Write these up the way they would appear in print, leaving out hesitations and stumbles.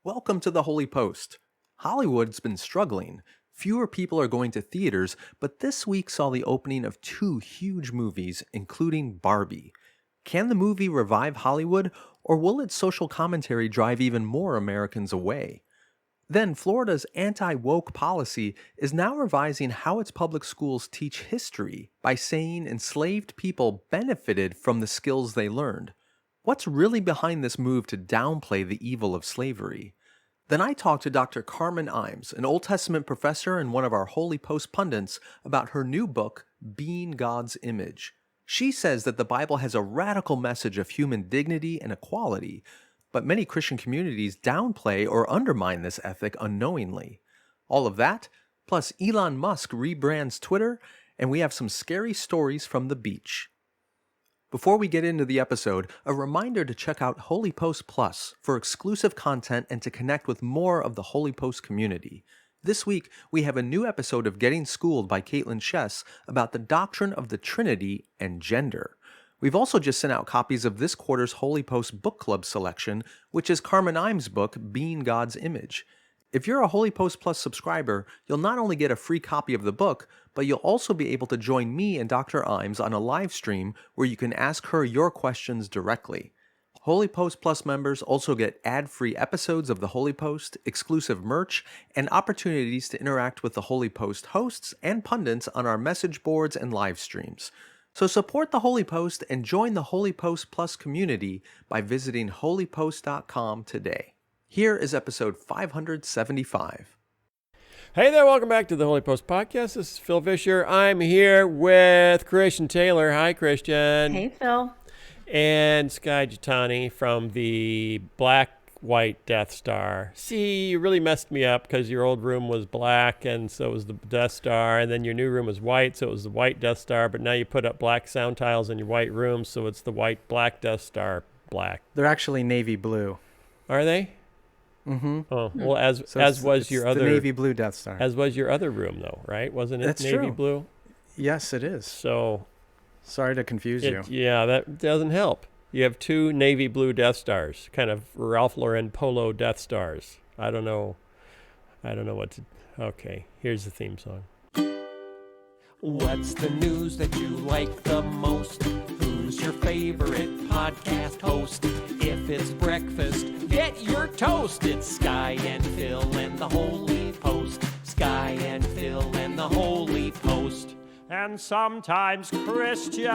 Welcome to the Holy Post. Hollywood's been struggling. Fewer people are going to theaters, but this week saw the opening of two huge movies, including Barbie. Can the movie revive Hollywood, or will its social commentary drive even more Americans away? Then, Florida's anti-woke policy is now revising how its public schools teach history by saying enslaved people benefited from the skills they learned. What's really behind this move to downplay the evil of slavery? Then I talked to Dr. Carmen Imes, an Old Testament professor and one of our Holy Post pundits, about her new book, Being God's Image. She says that the Bible has a radical message of human dignity and equality, but many Christian communities downplay or undermine this ethic unknowingly. All of that, plus Elon Musk rebrands Twitter, and we have some scary stories from the beach. Before we get into the episode, a reminder to check out Holy Post Plus for exclusive content and to connect with more of the Holy Post community. This week, we have a new episode of Getting Schooled by Caitlin Chess about the doctrine of the Trinity and gender. We've also just sent out copies of this quarter's Holy Post Book Club selection, which is Carmen Imes' book, Being God's Image. If you're a Holy Post Plus subscriber, you'll not only get a free copy of the book, but you'll also be able to join me and Dr. Imes on a live stream where you can ask her your questions directly. Holy Post Plus members also get ad-free episodes of the Holy Post, exclusive merch, and opportunities to interact with the Holy Post hosts and pundits on our message boards and live streams. So support the Holy Post and join the Holy Post Plus community by visiting holypost.com today. Here is episode 575. Hey there, welcome back to the Holy Post Podcast. This is Phil Vischer. I'm here with Christian Taylor. Hi, Christian. Hey, Phil. And Sky Jitani from the Black-White Death Star. See, you really messed me up because your old room was black, and so was the Death Star, and then your new room was white, so it was the white Death Star, but now you put up black sound tiles in your white room, so it's the white-black Death Star black. They're actually navy blue. Are they? Mm-hmm. Oh, well, as was your other the navy blue Death Star. As was your other room, though, right? Wasn't it That's navy true. blue? Yes, it is. So, sorry to confuse you. Yeah, that doesn't help. You have two navy blue Death Stars, kind of Ralph Lauren polo Death Stars. I don't know what to. Okay, here's the theme song. What's the news that you like the most? Who's your favorite podcast host? If it's breakfast, get your toast. It's Sky and Phil and the Holy Post. Sky and Phil and the Holy Post. And sometimes Christian.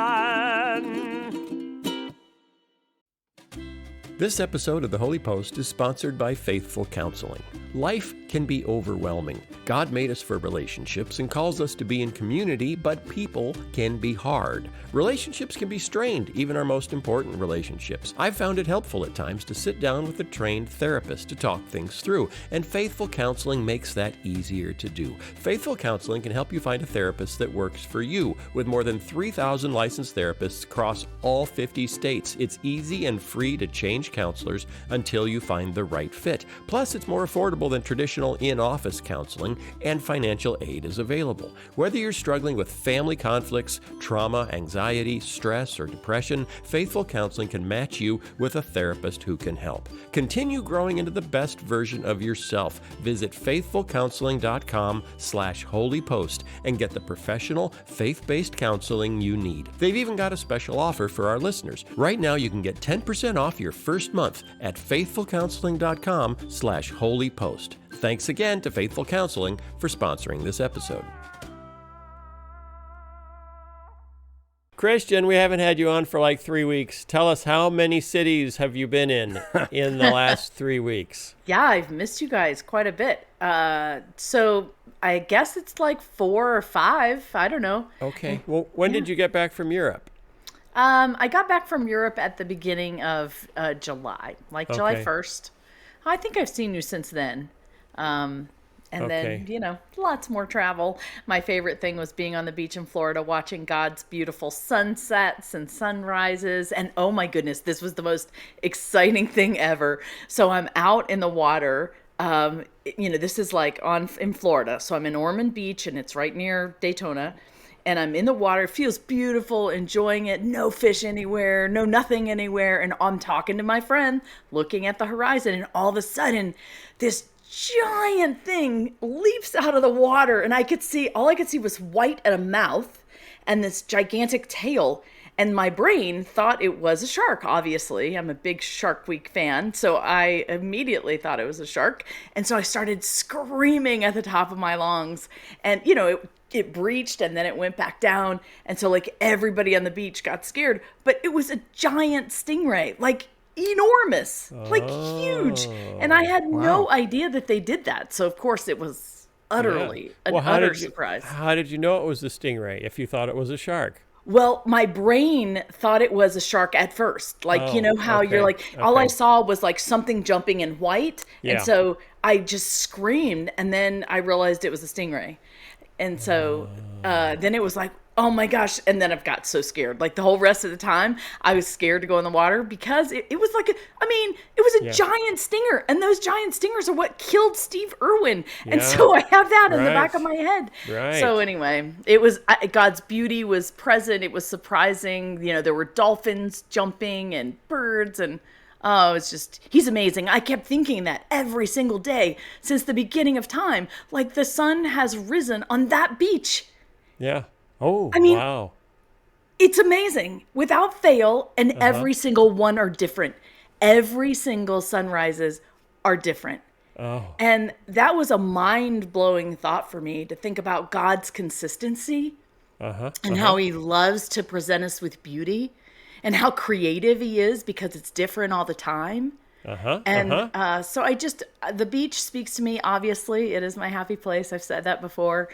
This episode of the Holy Post is sponsored by Faithful Counseling. Life can be overwhelming. God made us for relationships and calls us to be in community, but people can be hard. Relationships can be strained, even our most important relationships. I've found it helpful at times to sit down with a trained therapist to talk things through, and Faithful Counseling makes that easier to do. Faithful Counseling can help you find a therapist that works for you. With more than 3,000 licensed therapists across all 50 states, it's easy and free to change counselors until you find the right fit. Plus, it's more affordable than traditional in-office counseling, and financial aid is available. Whether you're struggling with family conflicts, trauma, anxiety, stress, or depression, Faithful Counseling can match you with a therapist who can help. Continue growing into the best version of yourself. Visit faithfulcounseling.com/holypost and get the professional, faith-based counseling you need. They've even got a special offer for our listeners. Right now, you can get 10% off your first month at faithfulcounseling.com/holypost. Thanks again to Faithful Counseling for sponsoring this episode. Christian, we haven't had you on for like 3 weeks. Tell us, how many cities have you been in the last 3 weeks? Yeah, I've missed you guys quite a bit. So I guess it's like 4 or 5. I don't know. Okay. Well, when did you get back from Europe? I got back from Europe at the beginning of July, July 1st. I think I've seen you since then. Then, lots more travel. My favorite thing was being on the beach in Florida, watching God's beautiful sunsets and sunrises. And oh my goodness, this was the most exciting thing ever. So I'm out in the water. This is in Florida. So I'm in Ormond Beach and it's right near Daytona. and I'm in the water. It feels beautiful, enjoying it. No fish anywhere, no nothing anywhere. And I'm talking to my friend, looking at the horizon. And all of a sudden, this giant thing leaps out of the water. And all I could see was white and a mouth and this gigantic tail. And my brain thought it was a shark, obviously. I'm a big Shark Week fan, so I immediately thought it was a shark. And so I started screaming at the top of my lungs. And, it breached and then it went back down. And so, like, everybody on the beach got scared. But it was a giant stingray, like, enormous, like, huge. And I had no idea that they did that. So, of course, it was utterly an utter surprise. How did you know it was a stingray if you thought it was a shark? Well, my brain thought it was a shark at first. Like, how you're like, all I saw was like something jumping in white. Yeah. And so I just screamed, and then I realized it was a stingray. And so then it was like, oh my gosh. And then I've got so scared. Like the whole rest of the time, I was scared to go in the water because it was like, it was a giant stinger. And those giant stingers are what killed Steve Irwin. Yeah. And so I have that in the back of my head. Right. So anyway, it was, God's beauty was present. It was surprising. There were dolphins jumping and birds and, oh, it's just, he's amazing. I kept thinking that every single day since the beginning of time. Like the sun has risen on that beach. Yeah. Oh, wow. It's amazing. Without fail, and every single one are different. Every single sunrises are different. Oh. And that was a mind-blowing thought for me to think about God's consistency and how he loves to present us with beauty and how creative he is because it's different all the time. So the beach speaks to me, obviously. It is my happy place. I've said that before.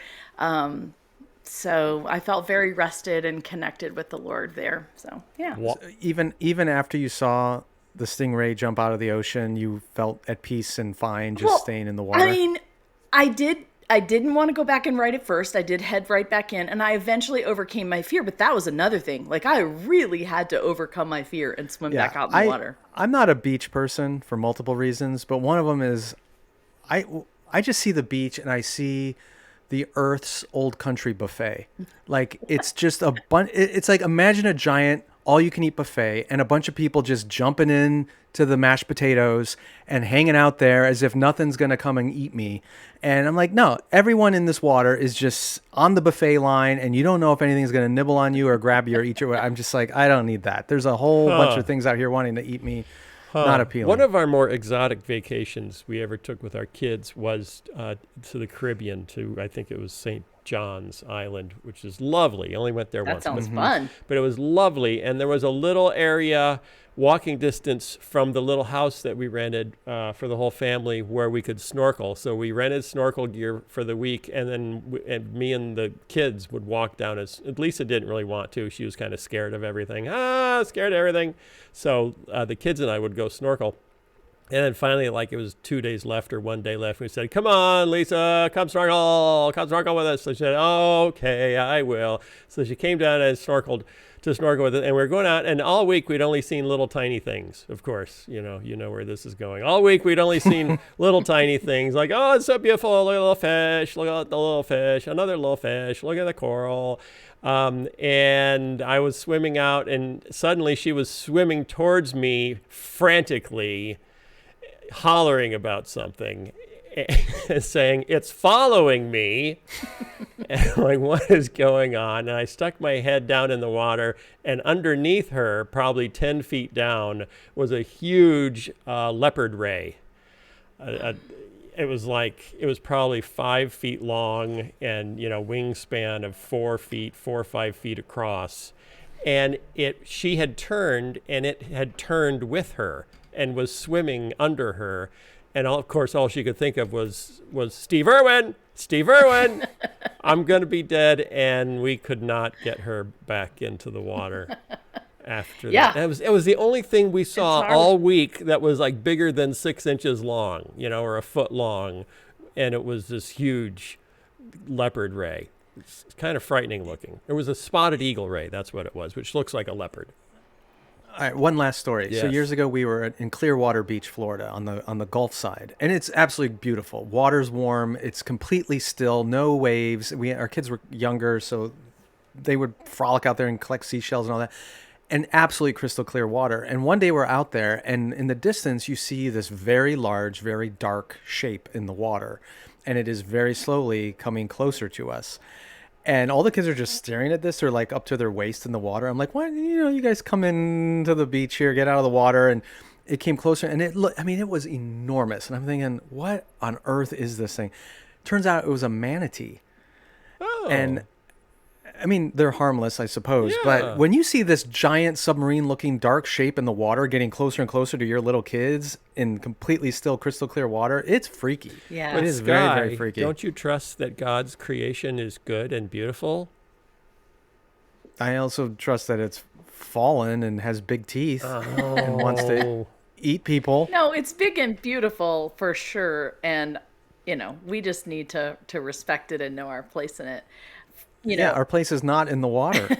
So I felt very rested and connected with the Lord there. So, yeah. Even after you saw the stingray jump out of the ocean, you felt at peace and fine just staying in the water? I didn't want to go back and right at first. I did head right back in, and I eventually overcame my fear. But that was another thing. Like, I really had to overcome my fear and swim back out in the water. I'm not a beach person for multiple reasons, but one of them is I just see the beach and I see the Earth's Old Country buffet. Like, it's just it's like, imagine a giant all-you-can-eat buffet and a bunch of people just jumping in to the mashed potatoes and hanging out there as if nothing's going to come and eat me. And I'm like, no, everyone in this water is just on the buffet line, and you don't know if anything's going to nibble on you or grab you or eat you. I'm just like, I don't need that. There's a whole bunch of things out here wanting to eat me. Not appealing. One of our more exotic vacations we ever took with our kids was to the Caribbean, to, I think it was St. John's Island, which is lovely. I only went there once. That sounds fun. But it was lovely. And there was a little area, walking distance from the little house that we rented for the whole family, where we could snorkel. So we rented snorkel gear for the week, and then me and the kids would walk down. As Lisa didn't really want to. She was kind of scared of everything. Scared of everything. So the kids and I would go snorkel. And then finally, like, it was 2 days left or 1 day left, we said, come on, Lisa, come snorkel with us. So she said, okay, I will. So she came down and snorkel with it. And we were going out, and all week we'd only seen little tiny things, of course. You know where this is going. All week we'd only seen little tiny things, like, oh, it's so beautiful, look at the little fish, look at the little fish, another little fish, look at the coral. And I was swimming out, and suddenly she was swimming towards me frantically, hollering about something and saying, it's following me. And I'm like, what is going on? And I stuck my head down in the water, and underneath her, probably 10 feet down, was a huge leopard ray. It was probably 5 feet long and, wingspan of 4 or 5 feet across. And she had turned, and it had turned with her and was swimming under her. And of course, all she could think of was Steve Irwin, I'm going to be dead. And we could not get her back into the water after that. It was the only thing we saw all week that was like bigger than 6 inches long, or a foot long. And it was this huge leopard ray. It's kind of frightening looking. It was a spotted eagle ray. That's what it was, which looks like a leopard. All right, one last story. Yes. So years ago, we were in Clearwater Beach, Florida, on the Gulf side, and it's absolutely beautiful. Water's warm. It's completely still, no waves. Our kids were younger, so they would frolic out there and collect seashells and all that. And absolutely crystal clear water. And one day we're out there, and in the distance you see this very large, very dark shape in the water, and it is very slowly coming closer to us. And all the kids are just staring at this. They're like up to their waist in the water. I'm like, why, you guys come into the beach here, get out of the water. And it came closer, and it was enormous. And I'm thinking, what on earth is this thing? Turns out it was a manatee. Oh. And I mean, they're harmless, I suppose. Yeah. But when you see this giant submarine-looking dark shape in the water getting closer and closer to your little kids in completely still crystal clear water, it's freaky. Yeah. It is Sky, very, very freaky. Don't you trust that God's creation is good and beautiful? I also trust that it's fallen and has big teeth and wants to eat people. No, it's big and beautiful for sure. And, we just need to respect it and know our place in it. Yeah, our place is not in the water.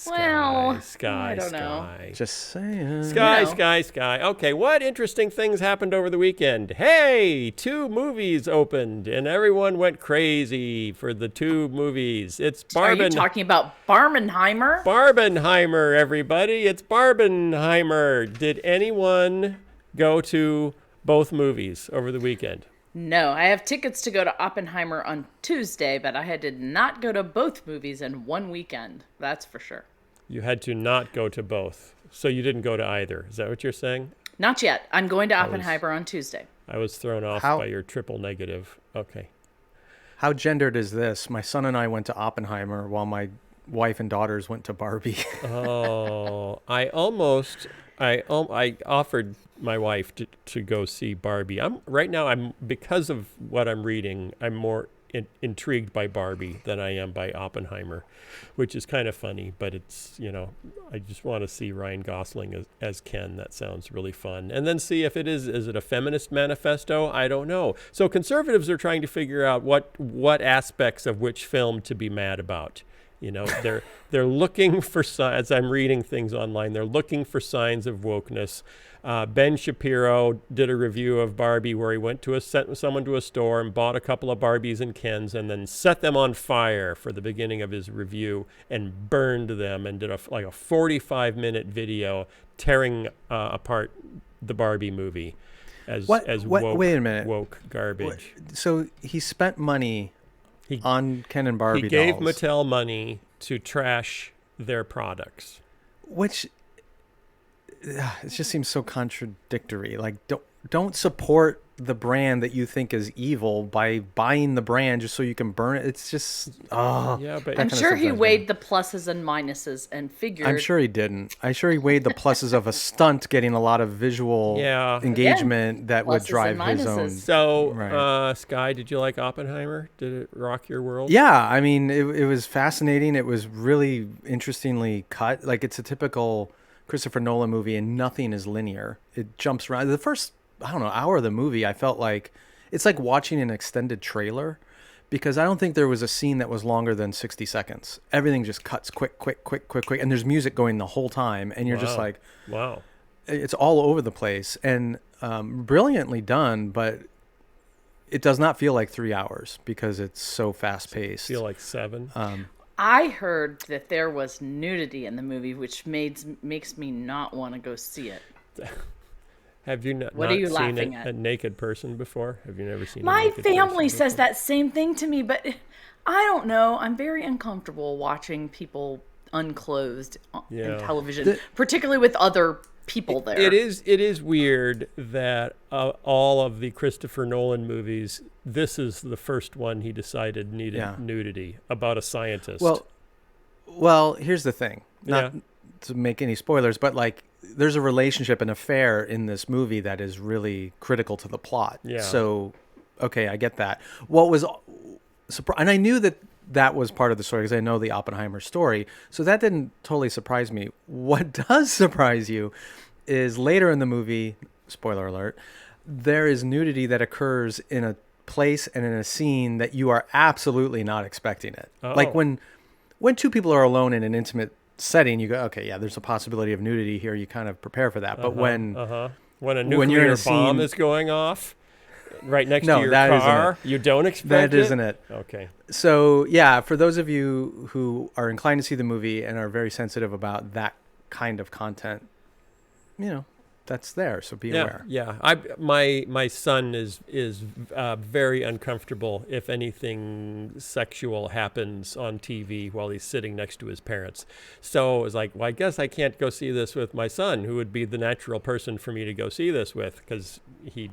Well, Sky, I don't know. Just saying. Sky. Okay, what interesting things happened over the weekend? Hey, 2 movies opened, and everyone went crazy for the 2 movies. It's Are you talking about Barbenheimer? Barbenheimer, everybody. It's Barbenheimer. Did anyone go to both movies over the weekend? No, I have tickets to go to Oppenheimer on Tuesday, but I did not go to both movies in one weekend. That's for sure. You had to not go to both. So you didn't go to either. Is that what you're saying? Not yet. I'm going to Oppenheimer on Tuesday. I was thrown off by your triple negative. Okay. How gendered is this? My son and I went to Oppenheimer while my wife and daughters went to Barbie. I offered my wife to go see Barbie. Because of what I'm reading, I'm more intrigued by Barbie than I am by Oppenheimer, which is kind of funny, but it's, I just want to see Ryan Gosling as Ken. That sounds really fun. And then see if is it a feminist manifesto? I don't know. So conservatives are trying to figure out what aspects of which film to be mad about. They're looking for signs. As I'm reading things online, they're looking for signs of wokeness. Ben Shapiro did a review of Barbie where he sent someone to a store and bought a couple of Barbies and Kens and then set them on fire for the beginning of his review and burned them and did a 45-minute video tearing apart the Barbie movie as wait a minute. Woke garbage. So he spent money on Ken and Barbie He gave dolls. Mattel money to trash their products. Which it just seems so contradictory. Like, don't support the brand that you think is evil by buying the brand just so you can burn it. It's just yeah, but I'm sure he weighed the pluses and minuses and figured. I'm sure he didn't. I'm sure he weighed the pluses of a stunt getting a lot of visual engagement that would drive his own. So, Sky, did you like Oppenheimer? Did it rock your world? Yeah, I mean, it was fascinating. It was really interestingly cut. Like, it's a typical Christopher Nolan movie, and nothing is linear. It jumps around. The first, hour of the movie, I felt like it's like watching an extended trailer, because I don't think there was a scene that was longer than 60 seconds. Everything just cuts quick, and there's music going the whole time, and you're just like, wow, it's all over the place, and brilliantly done, but it does not feel like 3 hours because it's so fast paced. Feel like 7. I heard that there was nudity in the movie, which makes me not want to go see it. Have you not are you seen laughing at? A naked person before? Have you never seen My family says that same thing to me, but I don't know. I'm very uncomfortable watching people unclothed in television, particularly with other people there. It is weird that all of the Christopher Nolan movies, this is the first one he decided needed nudity, about a scientist. Well, here's the thing. Not to make any spoilers, but like, there's a relationship, an affair in this movie that is really critical to the plot. Yeah. So, okay, I get that. What was and I knew that was part of the story because I know the Oppenheimer story. So that didn't totally surprise me. What does surprise you is later in the movie, spoiler alert, there is nudity that occurs in a place and in a scene that you are absolutely not expecting it. Oh. Like when 2 people are alone in an intimate setting, you go, okay, yeah, there's a possibility of nudity here. You kind of prepare for that. But when a nuclear bomb is going off, right next No, to your that isn't car? it. You don't expect That it? isn't it. Okay. So, yeah, for those of you who are inclined to see the movie and are very sensitive about that kind of content, that's there. So be aware. Yeah. My son is very uncomfortable if anything sexual happens on TV while he's sitting next to his parents. So it's like, well, I guess I can't go see this with my son, who would be the natural person for me to go see this with, because he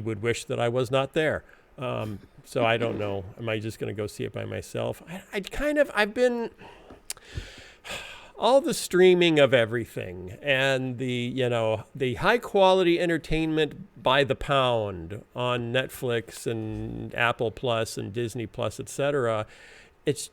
would wish that I was not there. So I don't know. Am I just going to go see it by myself? I've been all the streaming of everything and the high quality entertainment by the pound on Netflix and Apple Plus and Disney Plus, etc. It's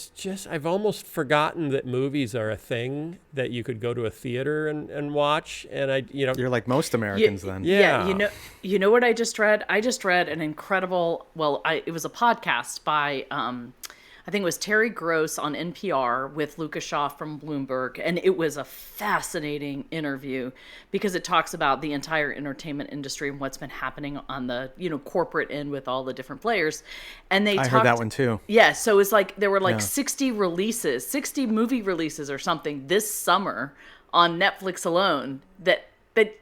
just, I've almost forgotten that movies are a thing that you could go to a theater and watch. And You're like most Americans then. Yeah. You know what I just read? I just read an incredible, it was a podcast by, I think it was Terry Gross on NPR with Lucas Shaw from Bloomberg. And it was a fascinating interview because it talks about the entire entertainment industry and what's been happening on the, corporate end with all the different players. And I heard that one too. Yeah. So it's like, there were 60 movie releases or something this summer on Netflix alone that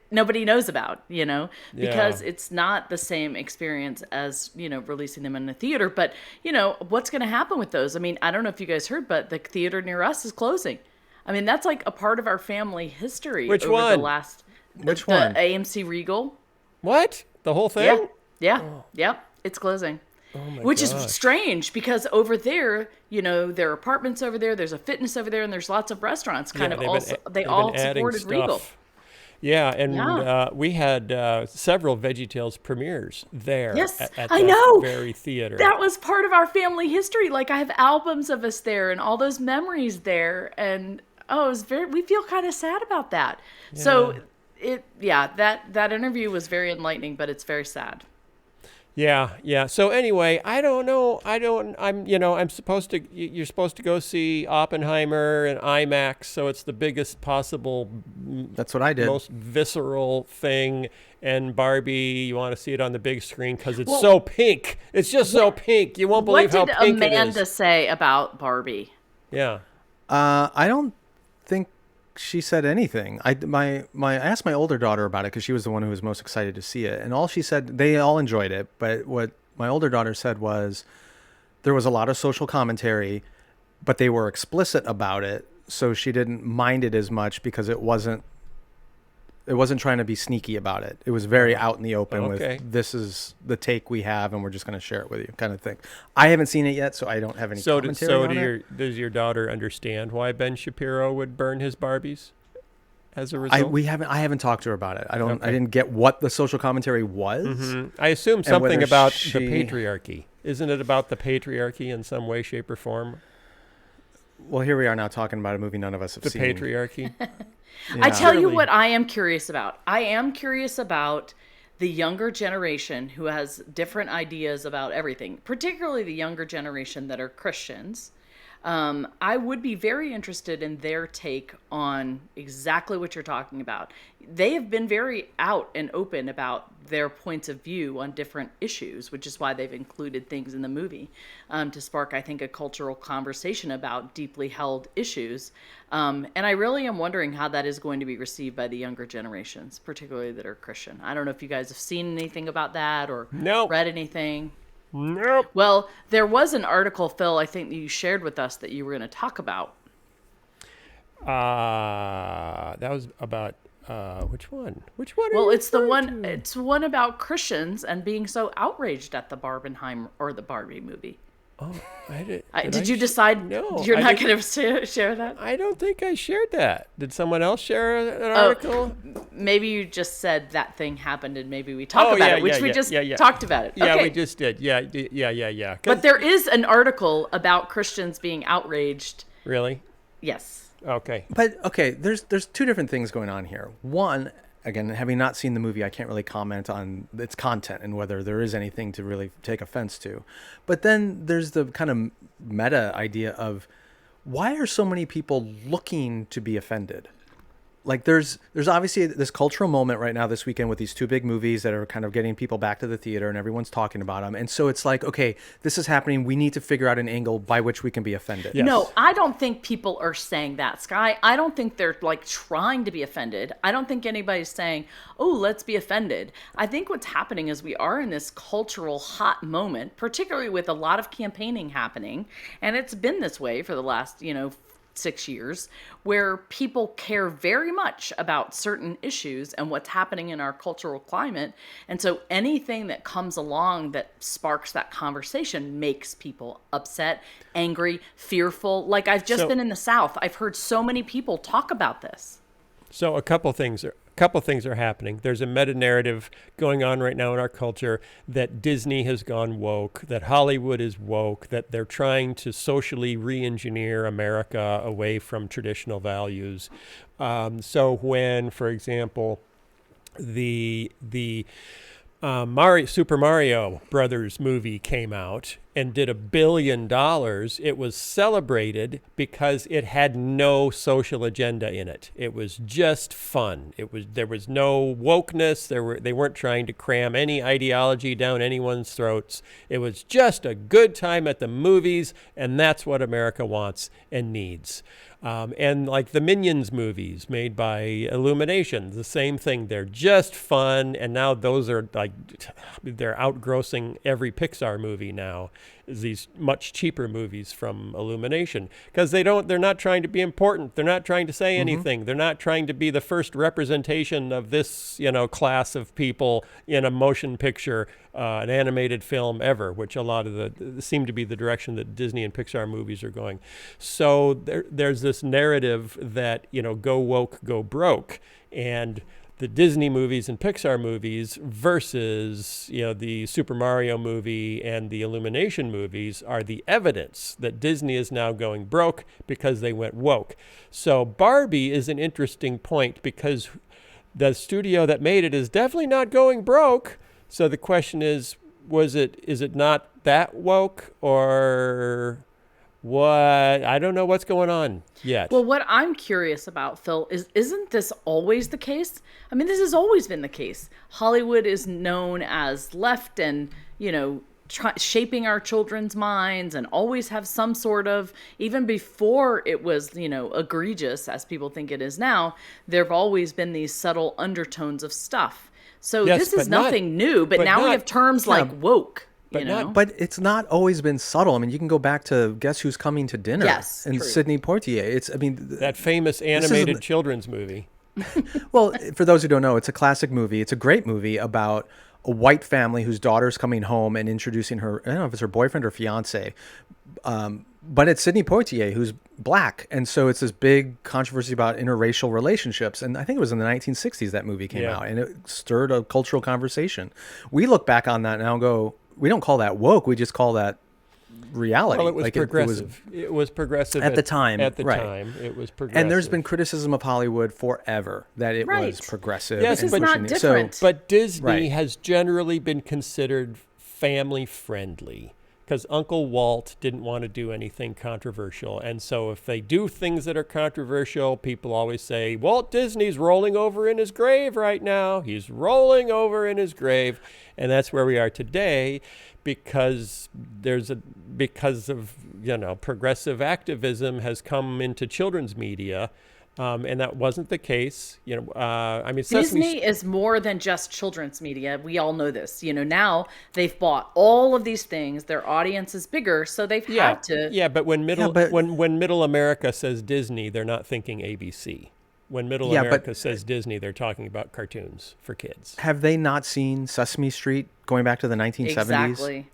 nobody knows about, because it's not the same experience as, releasing them in a theater. But, what's going to happen with those? I mean, I don't know if you guys heard, but the theater near us is closing. I mean, that's like a part of our family history. Which over one? The last, Which the one? AMC Regal. What? The whole thing? Yeah. Yep. It's closing. Oh my Which gosh. is strange because over there, there are apartments over there, there's a fitness over there, and there's lots of restaurants. They all supported Regal. Yeah, and we had several VeggieTales premieres there. Yes, at I that know. very theater. That was part of our family history. Like, I have albums of us there and all those memories there. And, it was we feel kind of sad about that. Yeah. So, that interview was very enlightening, but it's very sad. Yeah. So anyway, I don't know. You're supposed to go see Oppenheimer and IMAX. So it's the biggest possible. That's what I did. Most visceral thing. And Barbie, you want to see it on the big screen because it's so pink. It's just so pink. You won't believe how pink it is. What did Amanda say about Barbie? Yeah. I don't think she said anything. I asked my older daughter about it because she was the one who was most excited to see it, and all she said, they all enjoyed it, but what my older daughter said was there was a lot of social commentary, but they were explicit about it, so she didn't mind it as much because it wasn't trying to be sneaky about it. It was very out in the open with, this is the take we have and we're just going to share it with you, kind of thing. I haven't seen it yet, so I don't have any commentary on it. Does your daughter understand why Ben Shapiro would burn his Barbies as a result? I haven't talked to her about it. I didn't get what the social commentary was. Mm-hmm. I assume something about the patriarchy. Isn't it about the patriarchy in some way, shape, or form? Well, here we are now talking about a movie none of us have seen. The patriarchy. Yeah. I tell you what I am curious about. I am curious about the younger generation who has different ideas about everything, particularly the younger generation that are Christians. I would be very interested in their take on exactly what you're talking about. They have been very out and open about their points of view on different issues, which is why they've included things in the movie to spark, I think, a cultural conversation about deeply held issues. And I really am wondering how that is going to be received by the younger generations, particularly that are Christian. I don't know if you guys have seen anything about that or read anything. Nope. Well, there was an article, Phil, I think that you shared with us that you were going to talk about. That was about which one? Which one? Well, it's the one. It's one about Christians and being so outraged at the Barbenheimer or the Barbie movie. Oh, I did. Did you decide you're not going to share that? I don't think I shared that. Did someone else share an article? Maybe you just said that thing happened and maybe we talked about it, which we just talked about it. Yeah, okay. we just did. Yeah. But there is an article about Christians being outraged. Really? Yes. Okay. But okay, there's two different things going on here. One, again, having not seen the movie, I can't really comment on its content and whether there is anything to really take offense to. But then there's the kind of meta idea of why are so many people looking to be offended? Like there's obviously this cultural moment right now this weekend with these two big movies that are kind of getting people back to the theater and everyone's talking about them. And so it's like, okay, this is happening. We need to figure out an angle by which we can be offended. Yes. No, I don't think people are saying that, Sky. I don't think they're like trying to be offended. I don't think anybody's saying, oh, let's be offended. I think what's happening is we are in this cultural hot moment, particularly with a lot of campaigning happening. And it's been this way for the last, 6 years, where people care very much about certain issues and what's happening in our cultural climate. And so anything that comes along that sparks that conversation makes people upset, angry, fearful. Like I've just been in the South. I've heard so many people talk about this. So a couple things are happening. There's a meta-narrative going on right now in our culture that Disney has gone woke, that Hollywood is woke, that they're trying to socially re-engineer America away from traditional values. So when, for example, the Super Mario Brothers movie came out and did $1 billion, it was celebrated because it had no social agenda in it. It was just fun. There was no wokeness. They weren't trying to cram any ideology down anyone's throats. It was just a good time at the movies, and that's what America wants and needs. And like the Minions movies made by Illumination, the same thing. They're just fun, and now those are like, they're outgrossing every Pixar movie now. These much cheaper movies from Illumination, because they're not trying to be important. They're not trying to say anything. They're not trying to be the first representation of this, class of people in a motion picture, an animated film ever, which a lot of seem to be the direction that Disney and Pixar movies are going. So there's this narrative that, go woke, go broke, and the Disney movies and Pixar movies versus, the Super Mario movie and the Illumination movies are the evidence that Disney is now going broke because they went woke. So Barbie is an interesting point because the studio that made it is definitely not going broke. So the question is it not that woke, or what? I don't know what's going on yet. Well, what I'm curious about, Phil, isn't this always the case? I mean, this has always been the case. Hollywood is known as left and, shaping our children's minds, and always have some sort of, even before it was, egregious as people think it is now, there have always been these subtle undertones of stuff. So this is nothing new, but now we have terms like woke. But it's not always been subtle. I mean, you can go back to Guess Who's Coming to Dinner and Sidney Poitier. That famous animated children's movie. Well, for those who don't know, it's a classic movie. It's a great movie about a white family whose daughter's coming home and introducing her, I don't know if it's her boyfriend or fiance, but it's Sidney Poitier, who's black. And so it's this big controversy about interracial relationships. And I think it was in the 1960s that movie came out, and it stirred a cultural conversation. We look back on that now and go, we don't call that woke. We just call that reality. Well, it was progressive. It was progressive at the time. At the time, it was progressive. And there's been criticism of Hollywood forever that it was progressive. Yes, it's not different. But Disney has generally been considered family friendly, because Uncle Walt didn't want to do anything controversial. And so if they do things that are controversial, people always say, Walt Disney's rolling over in his grave right now. He's rolling over in his grave. And that's where we are today, because progressive activism has come into children's media. And that wasn't the case. Disney is more than just children's media. We all know this. Now they've bought all of these things. Their audience is bigger, so they've had to. Yeah, but when middle America says Disney, they're not thinking ABC. When middle America says Disney, they're talking about cartoons for kids. Have they not seen Sesame Street going back to the 1970s? Exactly.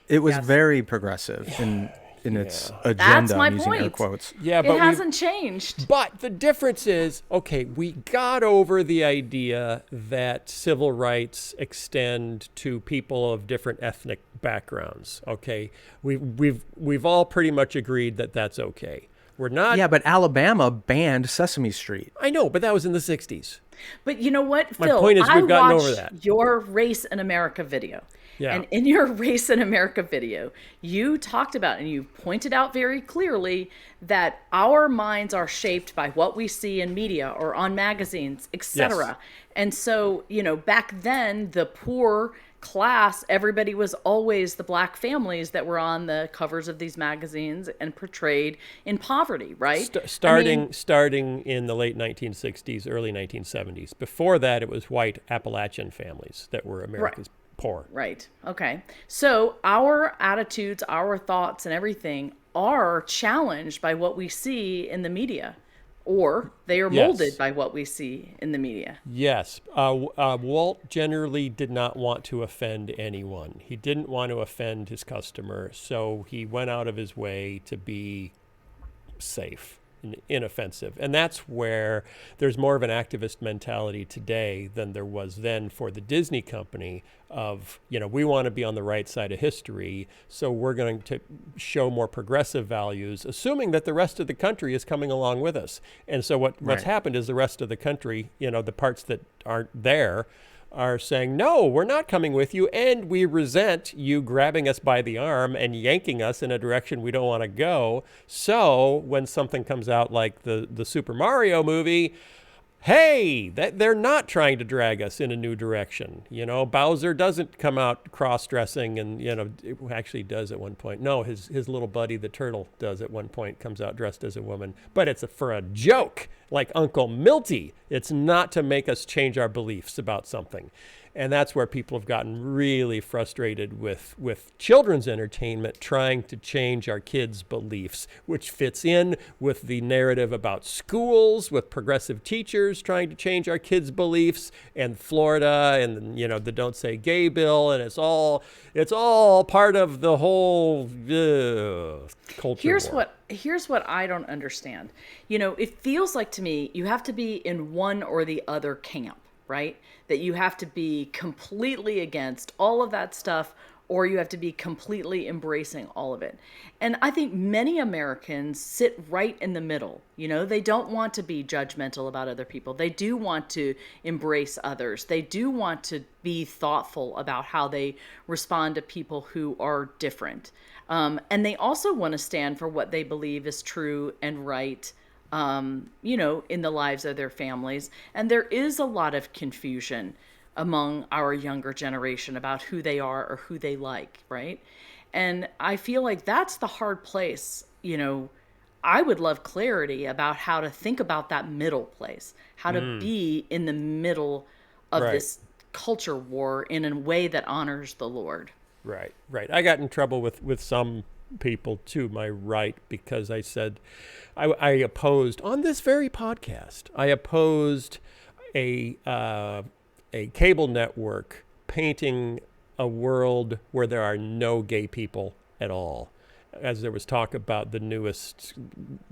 It was very progressive in its agenda. That's my I'm using point. air quotes. Yeah, but it hasn't changed. But the difference is, okay, we got over the idea that civil rights extend to people of different ethnic backgrounds. Okay, we've all pretty much agreed that that's okay. We're not. Yeah, but Alabama banned Sesame Street. I know, but that was in the 60s. But you know what, My Phil? point is, we've gotten over watched that. your Race in America video. Yeah. And in your Race in America video, you talked about and you pointed out very clearly that our minds are shaped by what we see in media or on magazines, etc. Yes. And so, back then, the poor class, everybody was always the black families that were on the covers of these magazines and portrayed in poverty, right? Starting in the late 1960s, early 1970s. Before that, it was white Appalachian families that were America's poor. Right. Okay. So our attitudes, our thoughts, and everything are challenged by what we see in the media, or they are molded by what we see in the media. Yes. Walt generally did not want to offend anyone. He didn't want to offend his customer, so he went out of his way to be safe and inoffensive. And that's where there's more of an activist mentality today than there was then for the Disney company of, we want to be on the right side of history, so we're going to show more progressive values, assuming that the rest of the country is coming along with us. And so what's happened is the rest of the country, the parts that aren't there, are saying, no, we're not coming with you, and we resent you grabbing us by the arm and yanking us in a direction we don't want to go. So when something comes out like the Super Mario movie, hey, they're not trying to drag us in a new direction. Bowser doesn't come out cross-dressing and, it actually does at one point. No, his little buddy, the turtle, does at one point, comes out dressed as a woman. But it's for a joke, like Uncle Milty. It's not to make us change our beliefs about something. And that's where people have gotten really frustrated with children's entertainment trying to change our kids' beliefs, which fits in with the narrative about schools, with progressive teachers trying to change our kids' beliefs, and Florida and, the Don't Say Gay bill. And it's all part of the whole culture war. Here's what I don't understand. It feels like to me you have to be in one or the other camp, right? That you have to be completely against all of that stuff, or you have to be completely embracing all of it. And I think many Americans sit right in the middle. They don't want to be judgmental about other people. They do want to embrace others. They do want to be thoughtful about how they respond to people who are different. And they also want to stand for what they believe is true and right, in the lives of their families. And there is a lot of confusion among our younger generation about who they are or who they like, right? And I feel like that's the hard place. I would love clarity about how to think about that middle place, how to be in the middle of this culture war in a way that honors the Lord. Right. I got in trouble with some people to my right because I said I opposed on this very podcast. I opposed a cable network painting a world where there are no gay people at all, as there was talk about the newest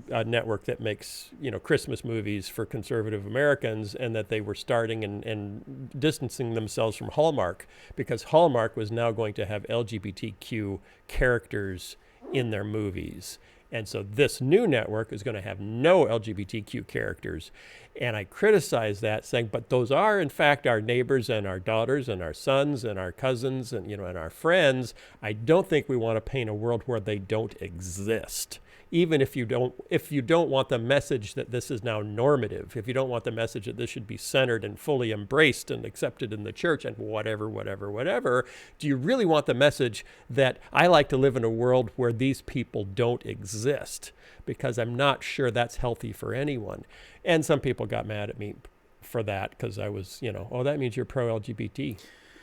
network that makes Christmas movies for conservative Americans, and that they were starting and distancing themselves from Hallmark because Hallmark was now going to have LGBTQ characters in their movies. And so this new network is going to have no LGBTQ characters. And I criticize that, saying, but those are, in fact, our neighbors and our daughters and our sons and our cousins and, and our friends. I don't think we want to paint a world where they don't exist. Even if you don't want the message that this is now normative, if you don't want the message that this should be centered and fully embraced and accepted in the church and whatever, do you really want the message that I like to live in a world where these people don't exist? Because I'm not sure that's healthy for anyone. And some people got mad at me for that because I was, that means you're pro-LGBT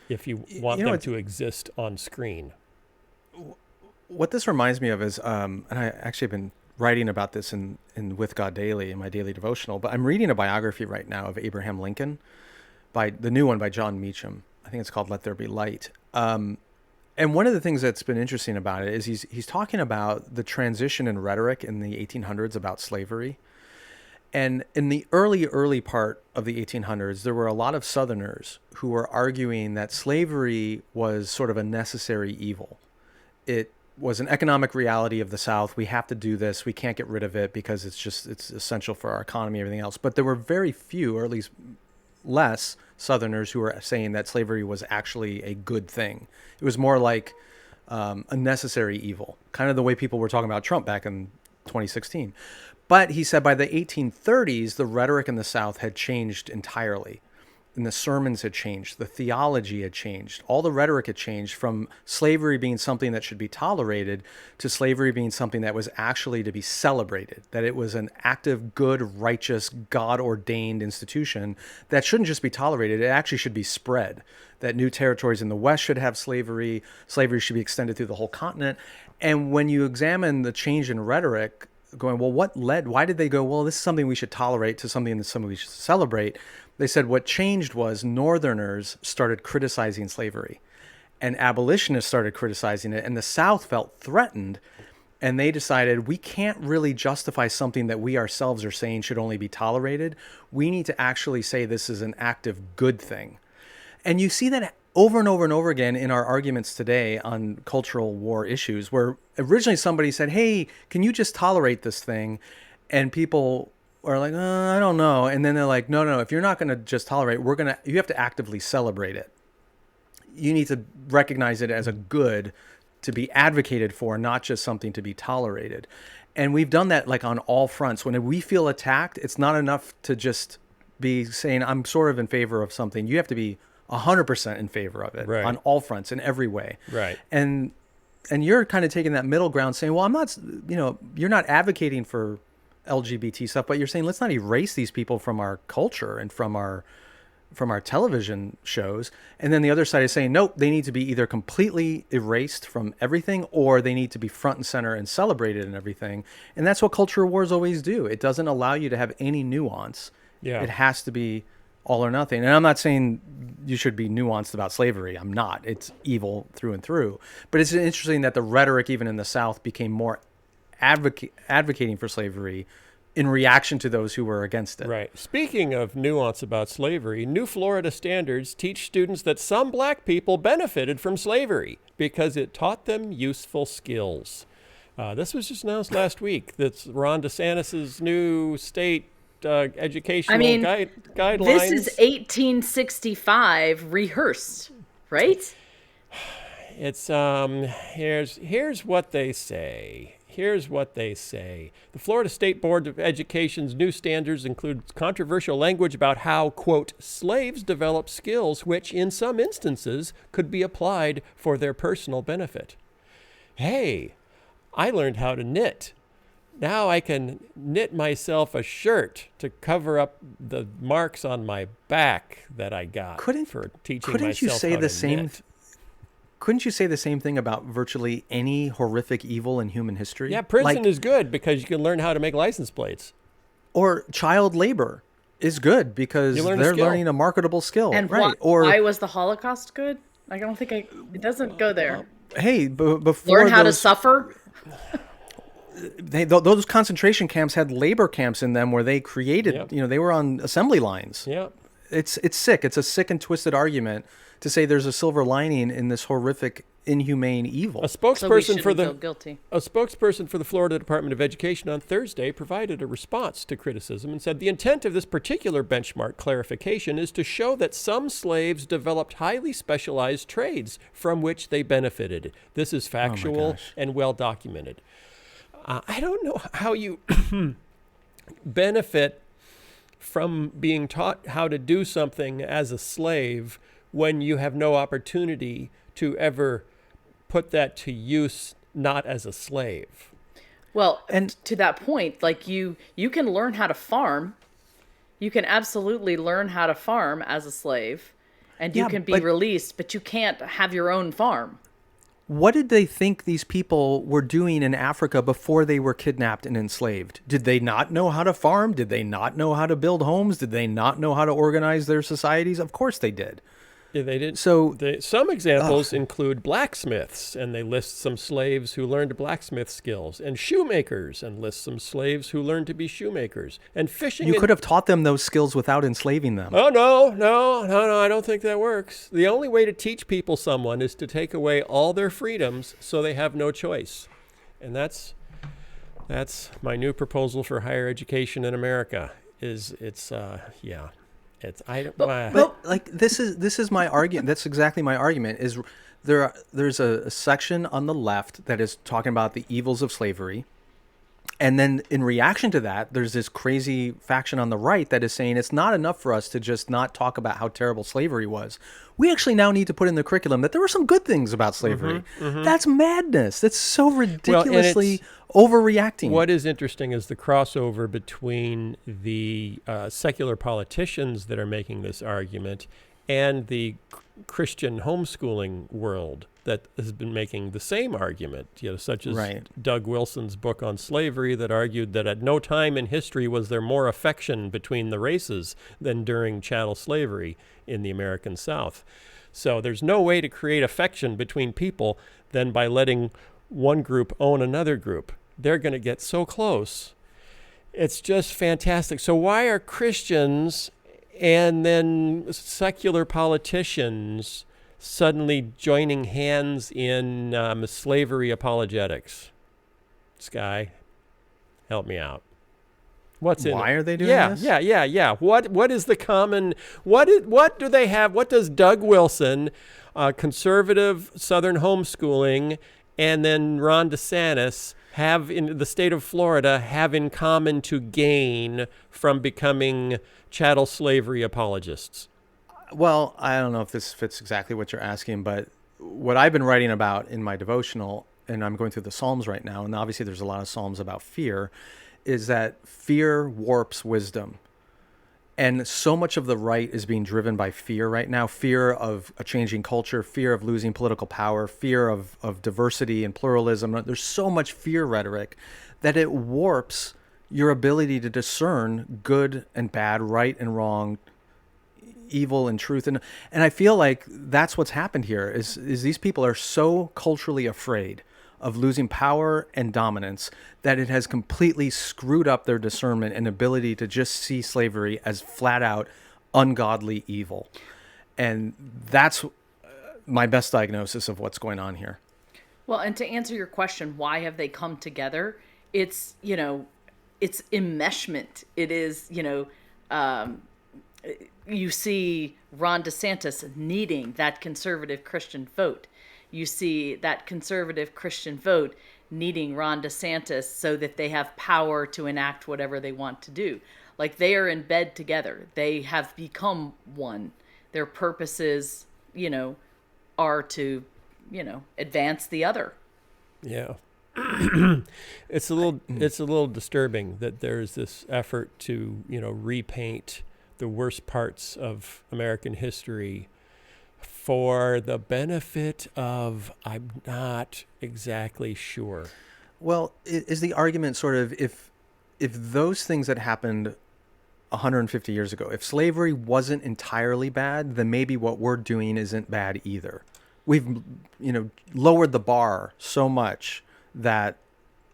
if you want them to exist on screen. What this reminds me of is, and I actually have been writing about this in With God Daily in my daily devotional, but I'm reading a biography right now of Abraham Lincoln, the new one by John Meacham. I think it's called Let There Be Light. And one of the things that's been interesting about it is he's talking about the transition in rhetoric in the 1800s about slavery. And in the early part of the 1800s, there were a lot of Southerners who were arguing that slavery was sort of a necessary evil. It was an economic reality of the South. We have to do this. We can't get rid of it because it's essential for our economy and everything else. But there were very few, or at least less Southerners who were saying that slavery was actually a good thing. It was more like a necessary evil, kind of the way people were talking about Trump back in 2016. But he said by the 1830s, the rhetoric in the South had changed entirely. And the sermons had changed. The theology had changed. All the rhetoric had changed from slavery being something that should be tolerated to slavery being something that was actually to be celebrated, that it was an active, good, righteous, God-ordained institution that shouldn't just be tolerated. It actually should be spread, that new territories in the West should have slavery. Slavery should be extended through the whole continent. And when you examine the change in rhetoric, going, well, why did they go, well, this is something we should tolerate to something we should celebrate? They said what changed was Northerners started criticizing slavery and abolitionists started criticizing it, and the South felt threatened, and they decided we can't really justify something that we ourselves are saying should only be tolerated. We need to actually say this is an active good thing. And you see that over and over and over again in our arguments today on cultural war issues, where originally somebody said, hey, can you just tolerate this thing? And people are like, I don't know. And then they're like, no, if you're not going to just tolerate, you have to actively celebrate it. You need to recognize it as a good to be advocated for, not just something to be tolerated. And we've done that like on all fronts. When we feel attacked, it's not enough to just be saying, I'm sort of in favor of something. You have to be 100% in favor of it on all fronts in every way. Right. And you're kind of taking that middle ground saying, well, I'm not, you're not advocating for LGBT stuff, but you're saying let's not erase these people from our culture and from our television shows. And then the other side is saying, nope, they need to be either completely erased from everything or they need to be front and center and celebrated and everything. And that's what culture wars always do. It doesn't allow you to have any nuance. Yeah. It has to be all or nothing. And I'm not saying you should be nuanced about slavery. I'm not. It's evil through and through. But it's interesting that the rhetoric, even in the South, became more advocating for slavery in reaction to those who were against it. Right. Speaking of nuance about slavery, new Florida standards teach students that some black people benefited from slavery because it taught them useful skills. This was just announced last week. That's Ron DeSantis' new state educational guidelines. This is 1865 rehearsed, right? It's here's what they say. Here's what they say. The Florida State Board of Education's new standards include controversial language about how, quote, slaves develop skills which in some instances could be applied for their personal benefit. Hey, I learned how to knit. Now I can knit myself a shirt to cover up the marks on my back that I got for teaching myself how to knit. Couldn't you say the same thing about virtually any horrific evil in human history? Yeah, prison is good because you can learn how to make license plates. Or child labor is good because they're learning a marketable skill. And why was the Holocaust good? I don't think it doesn't go there. Hey, before learn how to suffer. Those concentration camps had labor camps in them where they created, they were on assembly lines. Yeah. It's sick. It's a sick and twisted argument to say there's a silver lining in this horrific, inhumane evil. A spokesperson for the Florida Department of Education on Thursday provided a response to criticism and said the intent of this particular benchmark clarification is to show that some slaves developed highly specialized trades from which they benefited. This is factual and well documented. I don't know how you benefit from being taught how to do something as a slave when you have no opportunity to ever put that to use not as a slave. Well, and to that point, like you can learn how to farm. You can absolutely learn how to farm as a slave, and you can be released, but you can't have your own farm. What did they think these people were doing in Africa before they were kidnapped and enslaved? Did they not know how to farm? Did they not know how to build homes? Did they not know how to organize their societies? Of course they did. Yeah, they did. So some examples include blacksmiths, and they list some slaves who learned blacksmith skills, and shoemakers, and list some slaves who learned to be shoemakers, and fishing. You could have taught them those skills without enslaving them. Oh, no, I don't think that works. The only way to teach people someone is to take away all their freedoms so they have no choice. And that's my new proposal for higher education in America. It's I don't. But like this is my argument. That's exactly my argument. Is there's a section on the left that is talking about the evils of slavery, and then in reaction to that, there's this crazy faction on the right that is saying it's not enough for us to just not talk about how terrible slavery was. We actually now need to put in the curriculum that there were some good things about slavery. That's madness. That's so ridiculously overreacting. What is interesting is the crossover between the secular politicians that are making this argument and the Christian homeschooling world that has been making the same argument, such as Doug Wilson's book on slavery that argued that at no time in history was there more affection between the races than during chattel slavery in the American South. So there's no way to create affection between people than by letting one group own another group. They're going to get so close. It's just fantastic. So why are Christians and then secular politicians suddenly joining hands in slavery apologetics? Sky, help me out. Why are they doing this? Yeah. What is the common? What do they have? What does Doug Wilson, conservative Southern homeschooling, and then Ron DeSantis have in the state of Florida have in common to gain from becoming chattel slavery apologists? Well, I don't know if this fits exactly what you're asking, but what I've been writing about in my devotional, and I'm going through the Psalms right now, and obviously there's a lot of Psalms about fear, is that fear warps wisdom. And so much of the right is being driven by fear right now, fear of a changing culture, fear of losing political power, fear of diversity and pluralism. There's so much fear rhetoric that it warps your ability to discern good and bad, right and wrong, evil and truth. And I feel like that's what's happened here is these people are so culturally afraid of losing power and dominance that it has completely screwed up their discernment and ability to just see slavery as flat out ungodly evil. And that's my best diagnosis of what's going on here. Well, and to answer your question, why have they come together? It's, it's enmeshment. It is, you see Ron DeSantis needing that conservative Christian vote. You see that conservative Christian vote needing Ron DeSantis so that they have power to enact whatever they want to do. Like, they are in bed together. They have become one. Their purposes, are to, advance the other. Yeah. It's a little disturbing that there's this effort to, repaint the worst parts of American history for the benefit of, I'm not exactly sure. Well, is the argument sort of if those things that happened 150 years ago, if slavery wasn't entirely bad, then maybe what we're doing isn't bad either. We've, lowered the bar so much that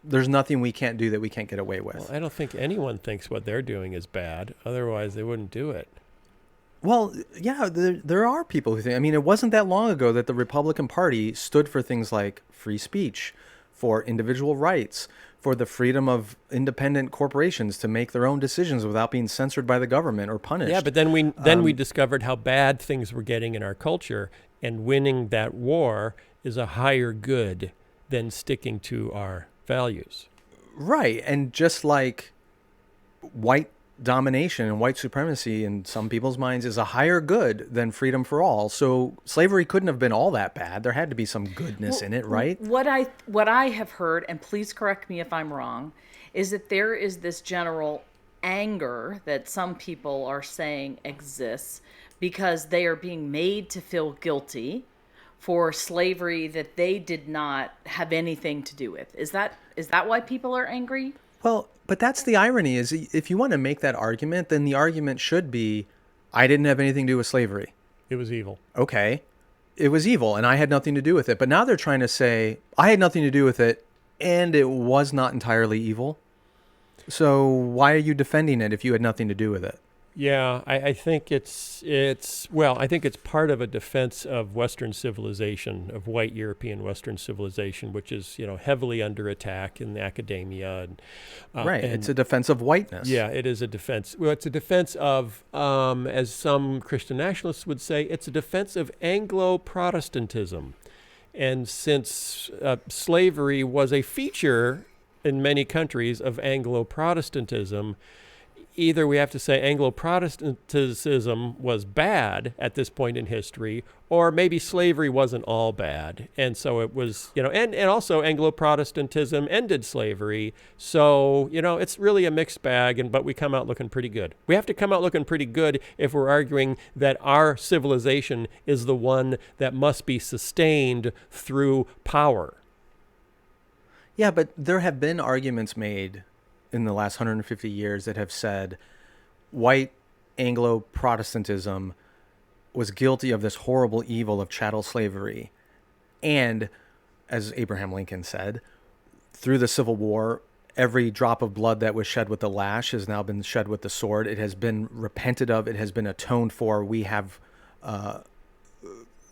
there's nothing we can't do that we can't get away with. Well, I don't think anyone thinks what they're doing is bad. Otherwise, they wouldn't do it. Well, yeah, there are people who think, it wasn't that long ago that the Republican Party stood for things like free speech, for individual rights, for the freedom of independent corporations to make their own decisions without being censored by the government or punished. Yeah, but then we discovered how bad things were getting in our culture, and winning that war is a higher good than sticking to our values. Right, and just like white domination and white supremacy in some people's minds is a higher good than freedom for all. So slavery couldn't have been all that bad. There had to be some goodness in it, right? What I have heard, and please correct me if I'm wrong, is that there is this general anger that some people are saying exists because they are being made to feel guilty for slavery that they did not have anything to do with. Is that why people are angry? Well, but that's the irony is if you want to make that argument, then the argument should be, I didn't have anything to do with slavery. It was evil. Okay. It was evil and I had nothing to do with it. But now they're trying to say, I had nothing to do with it and it was not entirely evil. So why are you defending it if you had nothing to do with it? Yeah, I think I think it's part of a defense of Western civilization, of white European Western civilization, which is, heavily under attack in academia. Right. And it's a defense of whiteness. yeah, it is a defense. Well, it's a defense of, as some Christian nationalists would say, it's a defense of Anglo-Protestantism. And since slavery was a feature in many countries of Anglo-Protestantism, either we have to say Anglo-Protestantism was bad at this point in history, or maybe slavery wasn't all bad. And so it was, and also Anglo-Protestantism ended slavery. So, it's really a mixed bag, but we come out looking pretty good. We have to come out looking pretty good if we're arguing that our civilization is the one that must be sustained through power. Yeah, but there have been arguments made in the last 150 years that have said white Anglo-Protestantism was guilty of this horrible evil of chattel slavery. And, as Abraham Lincoln said, through the Civil War, every drop of blood that was shed with the lash has now been shed with the sword. It has been repented of. It has been atoned for. We have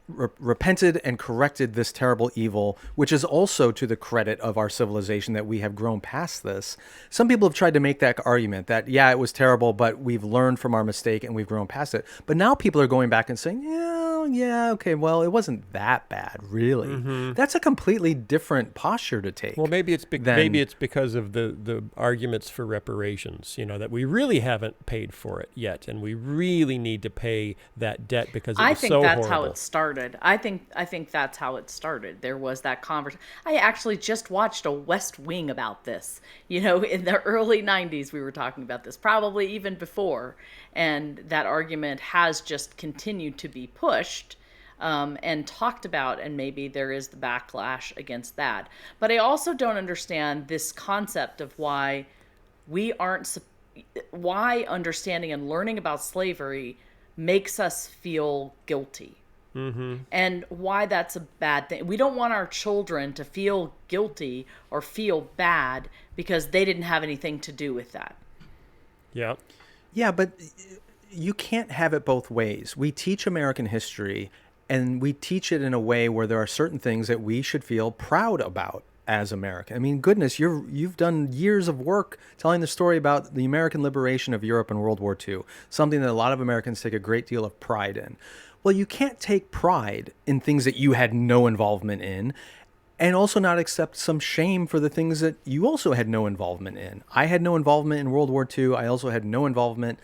repented and corrected this terrible evil, which is also to the credit of our civilization that we have grown past this. Some people have tried to make that argument that, yeah, it was terrible, but we've learned from our mistake and we've grown past it. But now people are going back and saying, okay, well, it wasn't that bad, really. Mm-hmm. That's a completely different posture to take. Well, maybe it's because of the arguments for reparations, that we really haven't paid for it yet, and we really need to pay that debt because it was so horrible. I think that's how it started. I think that's how it started. There was that conversation. I actually just watched a West Wing about this. In the early 90s, we were talking about this, probably even before. And that argument has just continued to be pushed and talked about, and maybe there is the backlash against that. But I also don't understand this concept of why understanding and learning about slavery makes us feel guilty. Mm-hmm. And why that's a bad thing. We don't want our children to feel guilty or feel bad because they didn't have anything to do with that. Yeah. Yeah, but you can't have it both ways. We teach American history, and we teach it in a way where there are certain things that we should feel proud about as American. I mean, goodness, you've done years of work telling the story about the American liberation of Europe in World War II, something that a lot of Americans take a great deal of pride in. Well, you can't take pride in things that you had no involvement in, and also not accept some shame for the things that you also had no involvement in. I had no involvement in World War II. I also had no involvement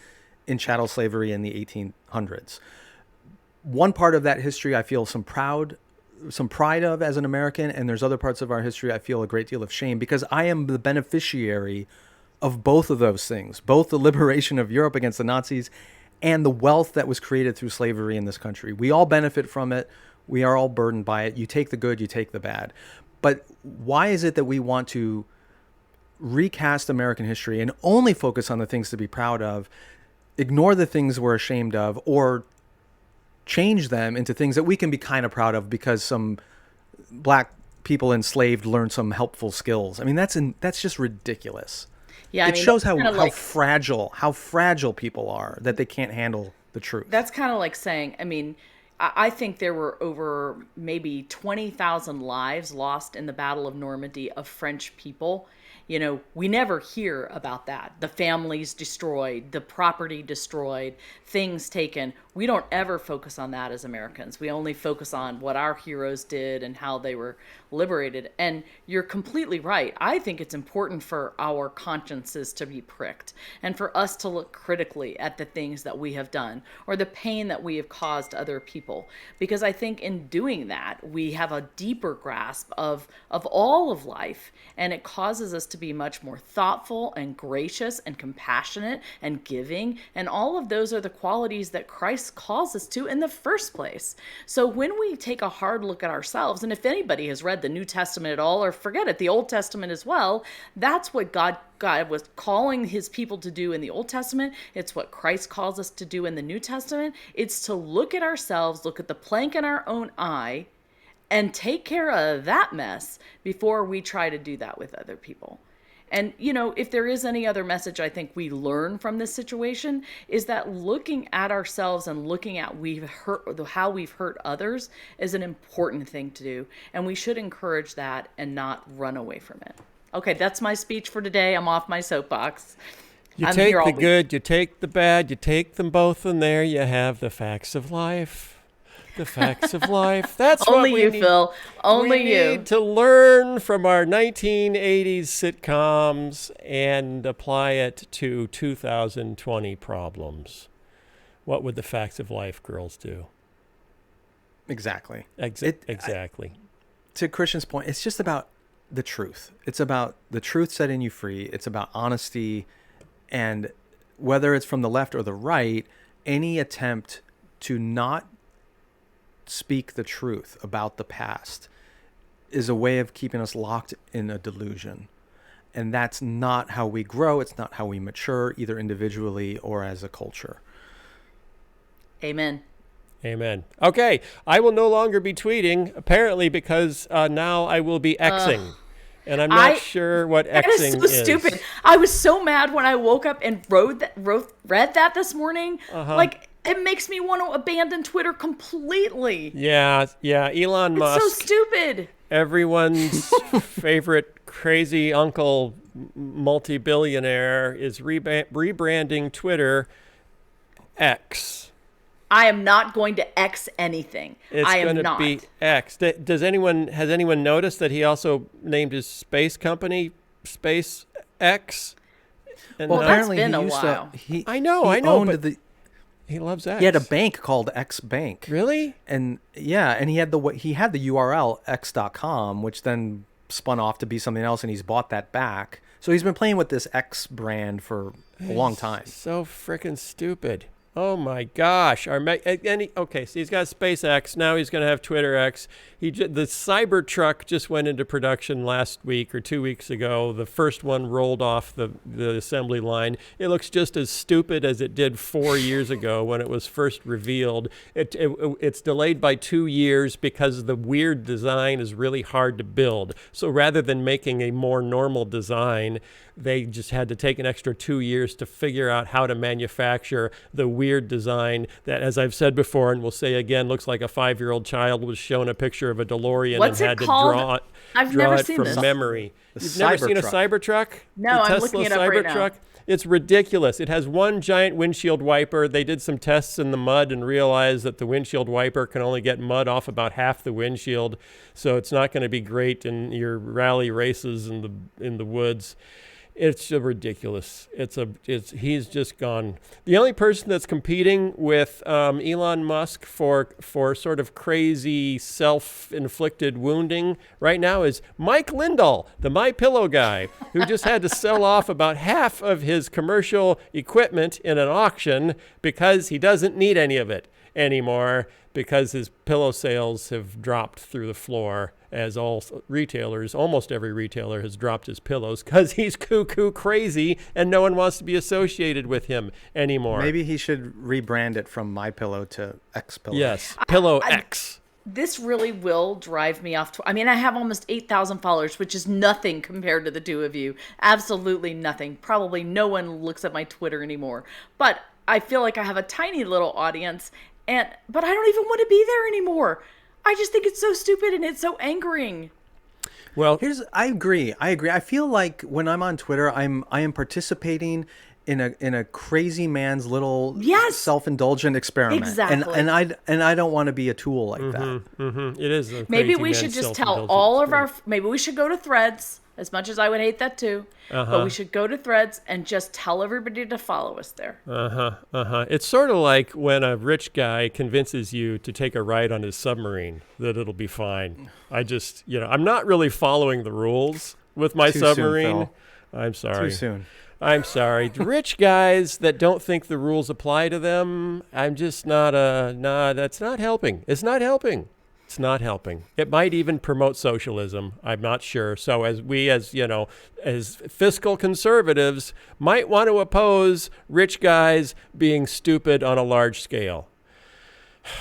in chattel slavery in the 1800s. One part of that history I feel some pride of as an American, and there's other parts of our history I feel a great deal of shame because I am the beneficiary of both of those things, both the liberation of Europe against the Nazis and the wealth that was created through slavery in this country. We all benefit from it. We are all burdened by it. You take the good, you take the bad. But why is it that we want to recast American history and only focus on the things to be proud of, ignore the things we're ashamed of, or change them into things that we can be kind of proud of because some black people enslaved learned some helpful skills? I mean, that's just ridiculous. Yeah, it shows how fragile people are, that they can't handle the truth. That's kind of like saying, I think there were over maybe 20,000 lives lost in the Battle of Normandy of French people. We never hear about that. The families destroyed, the property destroyed, things taken. We don't ever focus on that as Americans. We only focus on what our heroes did and how they were liberated. And you're completely right. I think it's important for our consciences to be pricked and for us to look critically at the things that we have done or the pain that we have caused other people. Because I think in doing that, we have a deeper grasp of all of life, and it causes us to be much more thoughtful and gracious and compassionate and giving. And all of those are the qualities that Christ calls us to in the first place. So when we take a hard look at ourselves, and if anybody has read the New Testament at all, or forget it, the Old Testament as well, that's what God was calling his people to do in the Old Testament. It's what Christ calls us to do in the New Testament. It's to look at ourselves, look at the plank in our own eye, and take care of that mess before we try to do that with other people. And, if there is any other message I think we learn from this situation is that looking at ourselves and looking at how we've hurt others is an important thing to do. And we should encourage that and not run away from it. Okay, that's my speech for today. I'm off my soapbox. You take the good, you take the bad, you take them both, and there you have the facts of life. The facts of life. That's only what you, Phil. Only we you. need to learn from our 1980s sitcoms and apply it to 2020 problems. What would the facts of life girls do? Exactly. Exactly. To Christian's point, it's just about the truth. It's about the truth setting you free. It's about honesty. And whether it's from the left or the right, any attempt to not speak the truth about the past is a way of keeping us locked in a delusion. And that's not how we grow. It's not how we mature, either individually or as a culture. Amen. Amen. Okay, I will no longer be tweeting, apparently, because now I will be Xing. And I'm not sure what Xing is. That is so stupid. I was so mad when I woke up and read that this morning. Like, it makes me want to abandon Twitter completely. Yeah. Elon Musk. It's so stupid. Everyone's favorite crazy uncle multi-billionaire is rebranding Twitter X. I am not going to X anything. It's I am going to not. be X. Has anyone noticed that he also named his space company SpaceX? And well, apparently that's been he a while. I know, but he loves X. He had a bank called X Bank. Really? And he had the URL x.com, which then spun off to be something else, and he's bought that back. So he's been playing with this X brand for a long time. So freaking stupid. Oh my gosh! So he's got SpaceX. Now he's going to have Twitter X. The Cybertruck just went into production last week or 2 weeks ago. The first one rolled off the assembly line. It looks just as stupid as it did 4 years ago when it was first revealed. It's delayed by 2 years because the weird design is really hard to build. So rather than making a more normal design, they just had to take an extra 2 years to figure out how to manufacture the weird design that, as I've said before and will say again, looks like a 5-year-old child was shown a picture of a DeLorean What's and had it called? to draw it, I've never seen from this. memory. The You've never seen a Cybertruck? Cybertruck? No, the I'm Tesla looking it up right now. Cybertruck? It's ridiculous. It has one giant windshield wiper. They did some tests in the mud and realized that the windshield wiper can only get mud off about half the windshield, so it's not going to be great in your rally races in the woods. It's ridiculous. He's just gone. The only person that's competing with Elon Musk for sort of crazy self-inflicted wounding right now is Mike Lindell, the MyPillow guy, who just had to sell off about half of his commercial equipment in an auction because he doesn't need any of it anymore because his pillow sales have dropped through the floor, as almost every retailer has dropped his pillows because he's cuckoo crazy and no one wants to be associated with him anymore. Maybe he should rebrand it from MyPillow to Xpillow. Yes, Pillow X. This really will drive me off. I have almost 8,000 followers, which is nothing compared to the two of you. Absolutely nothing. Probably no one looks at my Twitter anymore. But I feel like I have a tiny little audience, but I don't even want to be there anymore. I just think it's so stupid and it's so angering. Well, I agree. I feel like when I'm on Twitter, I am participating in a crazy man's little self-indulgent experiment. Exactly. And I don't want to be a tool like that. Mm-hmm. It is. Maybe we should just tell all of our. Maybe we should go to Threads. As much as I would hate that too, but we should go to Threads and just tell everybody to follow us there. It's sort of like when a rich guy convinces you to take a ride on his submarine, that it'll be fine. I'm not really following the rules with my submarine. Soon, Phil. I'm sorry. Too soon. I'm sorry. Rich guys that don't think the rules apply to them, I'm just not that's not helping. It's not helping. It's not helping. It might even promote socialism. I'm not sure. So as fiscal conservatives might want to oppose rich guys being stupid on a large scale.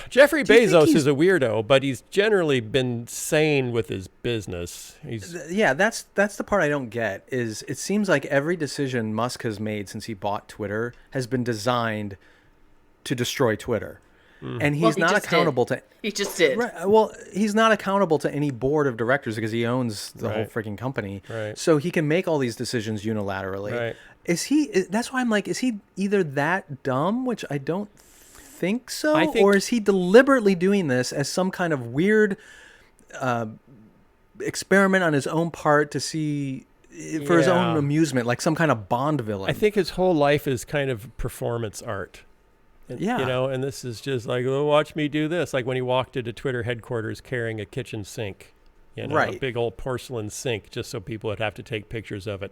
Jeffrey Bezos is a weirdo, but he's generally been sane with his business. That's the part I don't get. Is it seems like every decision Musk has made since he bought Twitter has been designed to destroy Twitter. And he's not accountable to... He just did. Right, well, he's not accountable to any board of directors because he owns the whole freaking company. Right. So he can make all these decisions unilaterally. Right. That's why I'm like, is he either that dumb, which I don't think so, or is he deliberately doing this as some kind of weird experiment on his own part to see... for his own amusement, like some kind of Bond villain? I think his whole life is kind of performance art. Yeah. You know, and this is just like, oh, watch me do this. Like when he walked into Twitter headquarters carrying a kitchen sink, you know, a big old porcelain sink, just so people would have to take pictures of it.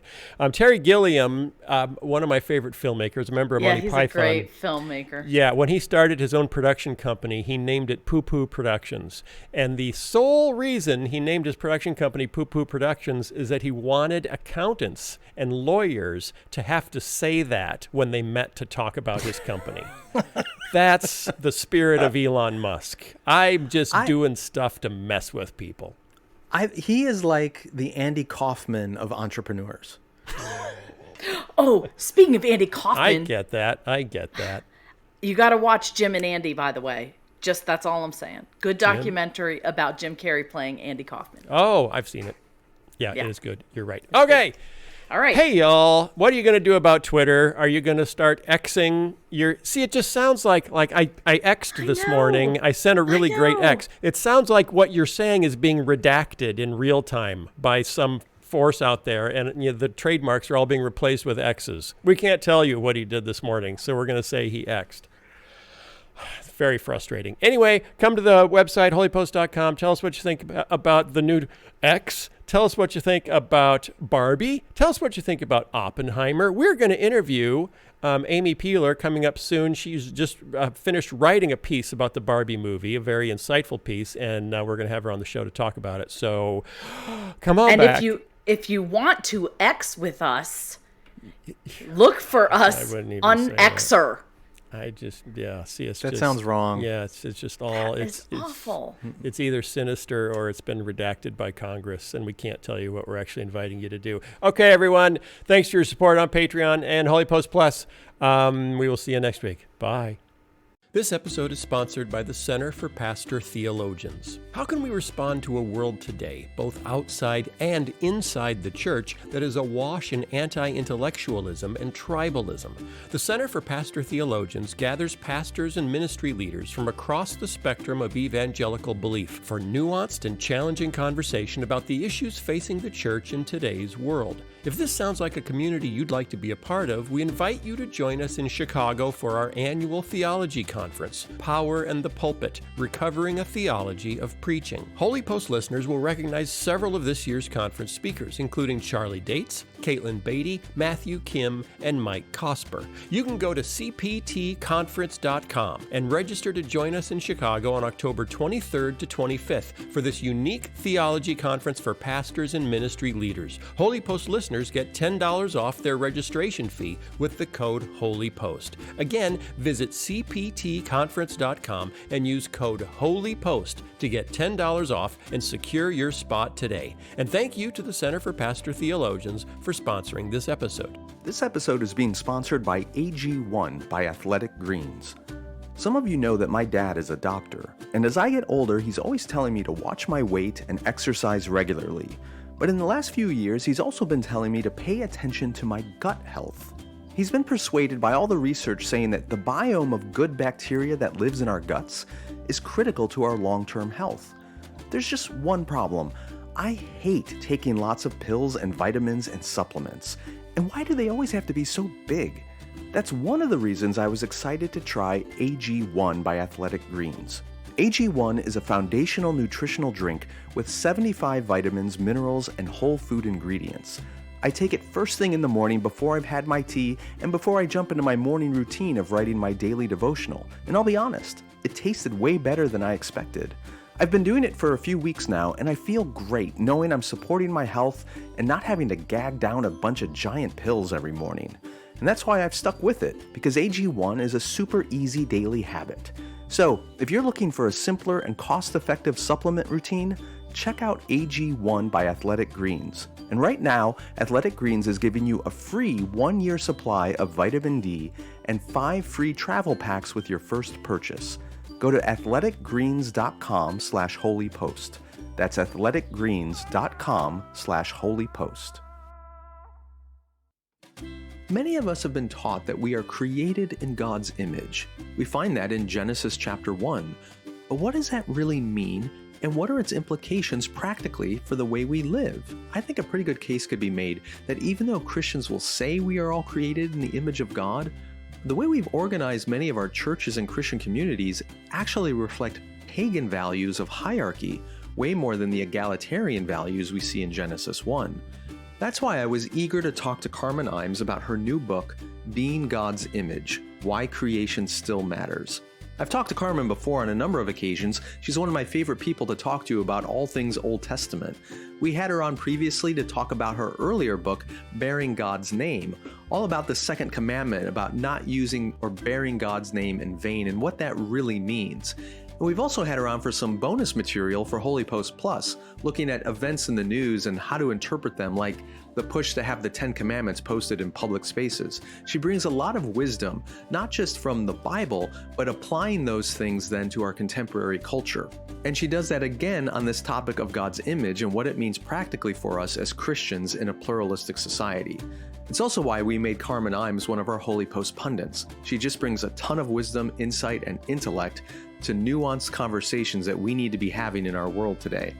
Terry Gilliam, one of my favorite filmmakers, a member of Monty Python. Yeah, he's a great filmmaker. Yeah, when he started his own production company, he named it Poo Poo Productions. And the sole reason he named his production company Poo Poo Productions is that he wanted accountants and lawyers to have to say that when they met to talk about his company. That's the spirit of Elon Musk. I'm just doing stuff to mess with people. He is like the Andy Kaufman of entrepreneurs. Oh, speaking of Andy Kaufman. I get that. You got to watch Jim and Andy, by the way. Just that's all I'm saying. Good documentary about Jim Carrey playing Andy Kaufman. Oh, I've seen it. Yeah, it is good. You're right. Okay. All right. Hey, y'all. What are you going to do about Twitter? Are you going to start Xing your... See, it just sounds like I X'd this morning. I sent a really great X. It sounds like what you're saying is being redacted in real time by some force out there, and the trademarks are all being replaced with X's. We can't tell you what he did this morning, so we're going to say he X'd. Very frustrating. Anyway, come to the website, holypost.com. Tell us what you think about the new X. Tell us what you think about Barbie. Tell us what you think about Oppenheimer. We're going to interview Amy Peeler coming up soon. She's just finished writing a piece about the Barbie movie, a very insightful piece, and we're going to have her on the show to talk about it. So come on back. And if you want to X with us, look for us on Xer. That sounds wrong. Yeah, it's just all it's awful. It's either sinister or it's been redacted by Congress, and we can't tell you what we're actually inviting you to do. Okay, everyone, thanks for your support on Patreon and Holy Post Plus. We will see you next week. Bye. This episode is sponsored by the Center for Pastor Theologians. How can we respond to a world today, both outside and inside the church, that is awash in anti-intellectualism and tribalism? The Center for Pastor Theologians gathers pastors and ministry leaders from across the spectrum of evangelical belief for nuanced and challenging conversation about the issues facing the church in today's world. If this sounds like a community you'd like to be a part of, we invite you to join us in Chicago for our annual theology conference, Power and the Pulpit, Recovering a Theology of Preaching. Holy Post listeners will recognize several of this year's conference speakers, including Charlie Dates, Caitlin Beatty, Matthew Kim, and Mike Cosper. You can go to cptconference.com and register to join us in Chicago on October 23rd to 25th for this unique theology conference for pastors and ministry leaders. Holy Post listeners get $10 off their registration fee with the code HOLYPOST. Again, visit cptconference.com and use code HOLYPOST to get $10 off and secure your spot today. And thank you to the Center for Pastor Theologians for sponsoring this episode. This episode is being sponsored by AG1 by Athletic Greens. Some of you know that my dad is a doctor, and as I get older, he's always telling me to watch my weight and exercise regularly. But in the last few years, he's also been telling me to pay attention to my gut health. He's been persuaded by all the research saying that the biome of good bacteria that lives in our guts is critical to our long-term health. There's just one problem. I hate taking lots of pills and vitamins and supplements. And why do they always have to be so big? That's one of the reasons I was excited to try AG1 by Athletic Greens. AG1 is a foundational nutritional drink with 75 vitamins, minerals, and whole food ingredients. I take it first thing in the morning before I've had my tea and before I jump into my morning routine of writing my daily devotional. And I'll be honest, it tasted way better than I expected. I've been doing it for a few weeks now, and I feel great knowing I'm supporting my health and not having to gag down a bunch of giant pills every morning. And that's why I've stuck with it, because AG1 is a super easy daily habit. So, if you're looking for a simpler and cost-effective supplement routine, check out AG1 by Athletic Greens. And right now, Athletic Greens is giving you a free 1-year supply of vitamin D and 5 free travel packs with your first purchase. Go to athleticgreens.com/holypost. That's athleticgreens.com/holypost. Many of us have been taught that we are created in God's image. We find that in Genesis chapter 1. But what does that really mean? And what are its implications practically for the way we live? I think a pretty good case could be made that even though Christians will say we are all created in the image of God, the way we've organized many of our churches and Christian communities actually reflect pagan values of hierarchy, way more than the egalitarian values we see in Genesis 1. That's why I was eager to talk to Carmen Imes about her new book, Being God's Image: Why Creation Still Matters. I've talked to Carmen before on a number of occasions. She's one of my favorite people to talk to about all things Old Testament. We had her on previously to talk about her earlier book, Bearing God's Name, all about the second commandment, about not using or bearing God's name in vain and what that really means. And we've also had her on for some bonus material for Holy Post Plus, looking at events in the news and how to interpret them, like the push to have the 10 Commandments posted in public spaces. She brings a lot of wisdom, not just from the Bible, but applying those things then to our contemporary culture. And she does that again on this topic of God's image and what it means practically for us as Christians in a pluralistic society. It's also why we made Carmen Imes one of our Holy Post pundits. She just brings a ton of wisdom, insight, and intellect to nuanced conversations that we need to be having in our world today.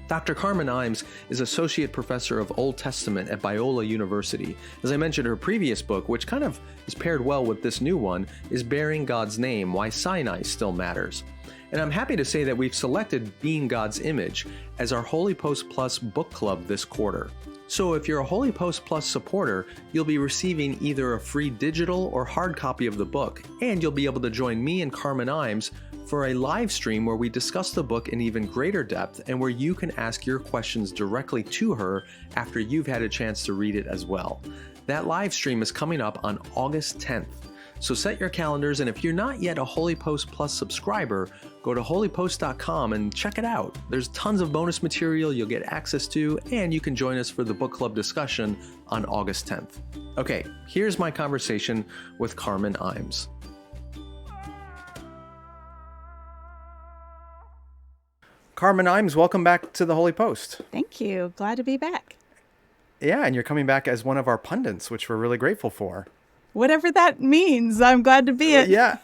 Dr. Carmen Imes is Associate Professor of Old Testament at Biola University. As I mentioned, her previous book, which kind of is paired well with this new one, is Bearing God's Name: Why Sinai Still Matters. And I'm happy to say that we've selected Being God's Image as our Holy Post Plus book club this quarter. So if you're a Holy Post Plus supporter, you'll be receiving either a free digital or hard copy of the book, and you'll be able to join me and Carmen Imes for a live stream where we discuss the book in even greater depth and where you can ask your questions directly to her after you've had a chance to read it as well. That live stream is coming up on August 10th. So set your calendars, and if you're not yet a Holy Post Plus subscriber, go to holypost.com and check it out. There's tons of bonus material you'll get access to, and you can join us for the book club discussion on August 10th. Okay, here's my conversation with Carmen Imes. Carmen Imes, welcome back to the Holy Post. Thank you. Glad to be back. Yeah, and you're coming back as one of our pundits, which we're really grateful for. Whatever that means, I'm glad to be it. Yeah.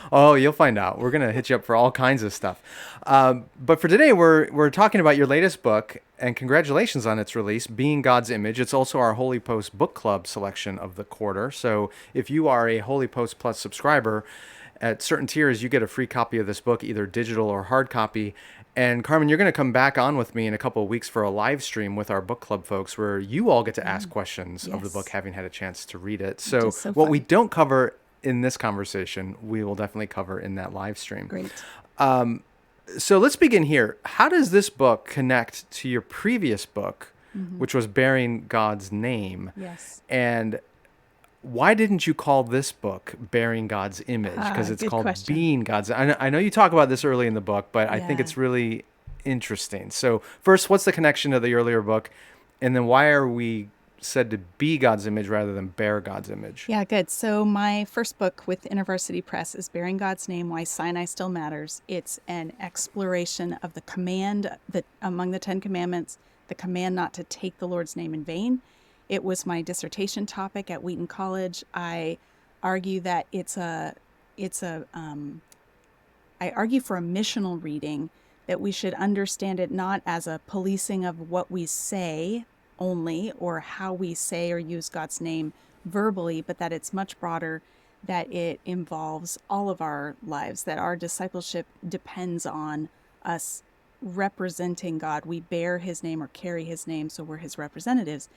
Oh, you'll find out. We're going to hit you up for all kinds of stuff. But for today, we're talking about your latest book, and congratulations on its release, Being God's Image. It's also our Holy Post Book Club selection of the quarter. So if you are a Holy Post Plus subscriber, at certain tiers, you get a free copy of this book, either digital or hard copy. And Carmen, you're going to come back on with me in a couple of weeks for a live stream with our book club folks where you all get to ask questions of the book, having had a chance to read it. So what we don't cover in this conversation, we will definitely cover in that live stream. Great. So let's begin here. How does this book connect to your previous book, which was Bearing God's Name? Yes. And why didn't you call this book Bearing God's Image? Because it's called Being God's. I know you talk about this early in the book, but I think it's really interesting. So first, what's the connection to the earlier book? And then why are we said to be God's image rather than bear God's image? Yeah, good. So my first book with InterVarsity Press is Bearing God's Name: Why Sinai Still Matters. It's an exploration of the command that among the 10 Commandments, the command not to take the Lord's name in vain. It was my dissertation topic at Wheaton College. I argue that I argue for a missional reading, that we should understand it not as a policing of what we say only or how we say or use God's name verbally, but that it's much broader, that it involves all of our lives, that our discipleship depends on us representing God. We bear his name or carry his name, so we're his representatives.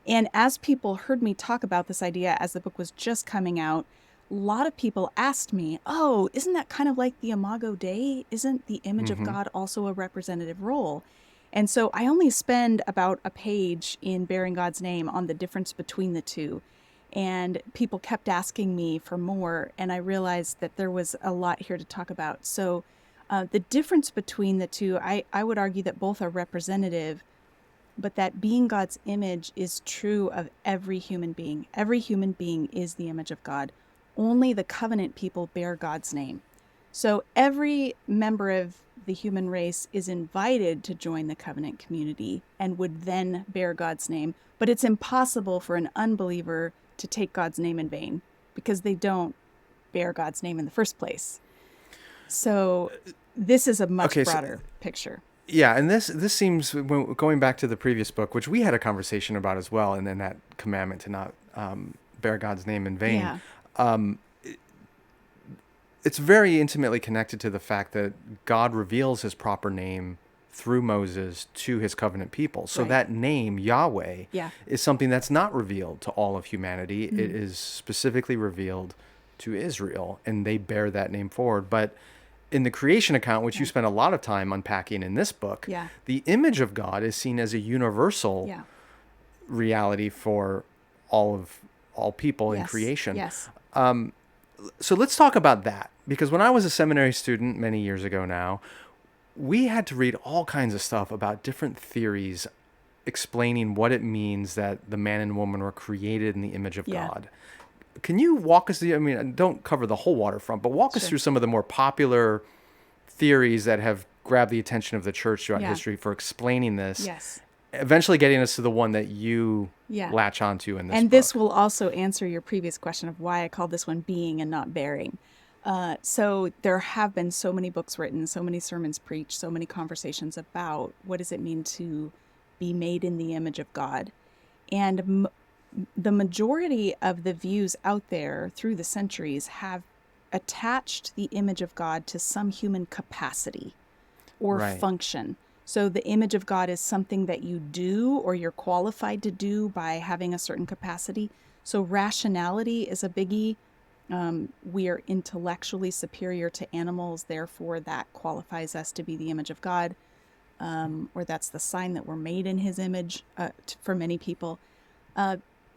And as people heard me talk about this idea as the book was just coming out, a lot of people asked me, oh, isn't that kind of like the Imago Dei? Isn't the image of God also a representative role? And so I only spend about a page in Bearing God's Name on the difference between the two. And people kept asking me for more, and I realized that there was a lot here to talk about. So the difference between the two, I would argue that both are representative, but that being God's image is true of every human being. Every human being is the image of God. Only the covenant people bear God's name. So every member of the human race is invited to join the covenant community and would then bear God's name. But it's impossible for an unbeliever to take God's name in vain because they don't bear God's name in the first place. So this is a much broader picture. Yeah, and this seems, going back to the previous book, which we had a conversation about as well, and then that commandment to not bear God's name in vain. Yeah. It's very intimately connected to the fact that God reveals his proper name through Moses to his covenant people. So that name, Yahweh, is something that's not revealed to all of humanity. Mm-hmm. It is specifically revealed to Israel, and they bear that name forward. But in the creation account, which you spend a lot of time unpacking in this book, the image of God is seen as a universal reality for all people in creation. Yes. So let's talk about that, because when I was a seminary student many years ago now, we had to read all kinds of stuff about different theories explaining what it means that the man and woman were created in the image of God. Can you walk us through, I mean, don't cover the whole waterfront, but walk us through some of the more popular theories that have grabbed the attention of the church throughout history for explaining this. Yes. Eventually getting us to the one that you latch onto in this book. This will also answer your previous question of why I called this one being and not bearing. So there have been so many books written, so many sermons preached, so many conversations about what does it mean to be made in the image of God. And the majority of the views out there through the centuries have attached the image of God to some human capacity or function. So the image of God is something that you do or you're qualified to do by having a certain capacity. So rationality is a biggie. We are intellectually superior to animals, therefore that qualifies us to be the image of God, or that's the sign that we're made in his image for many people.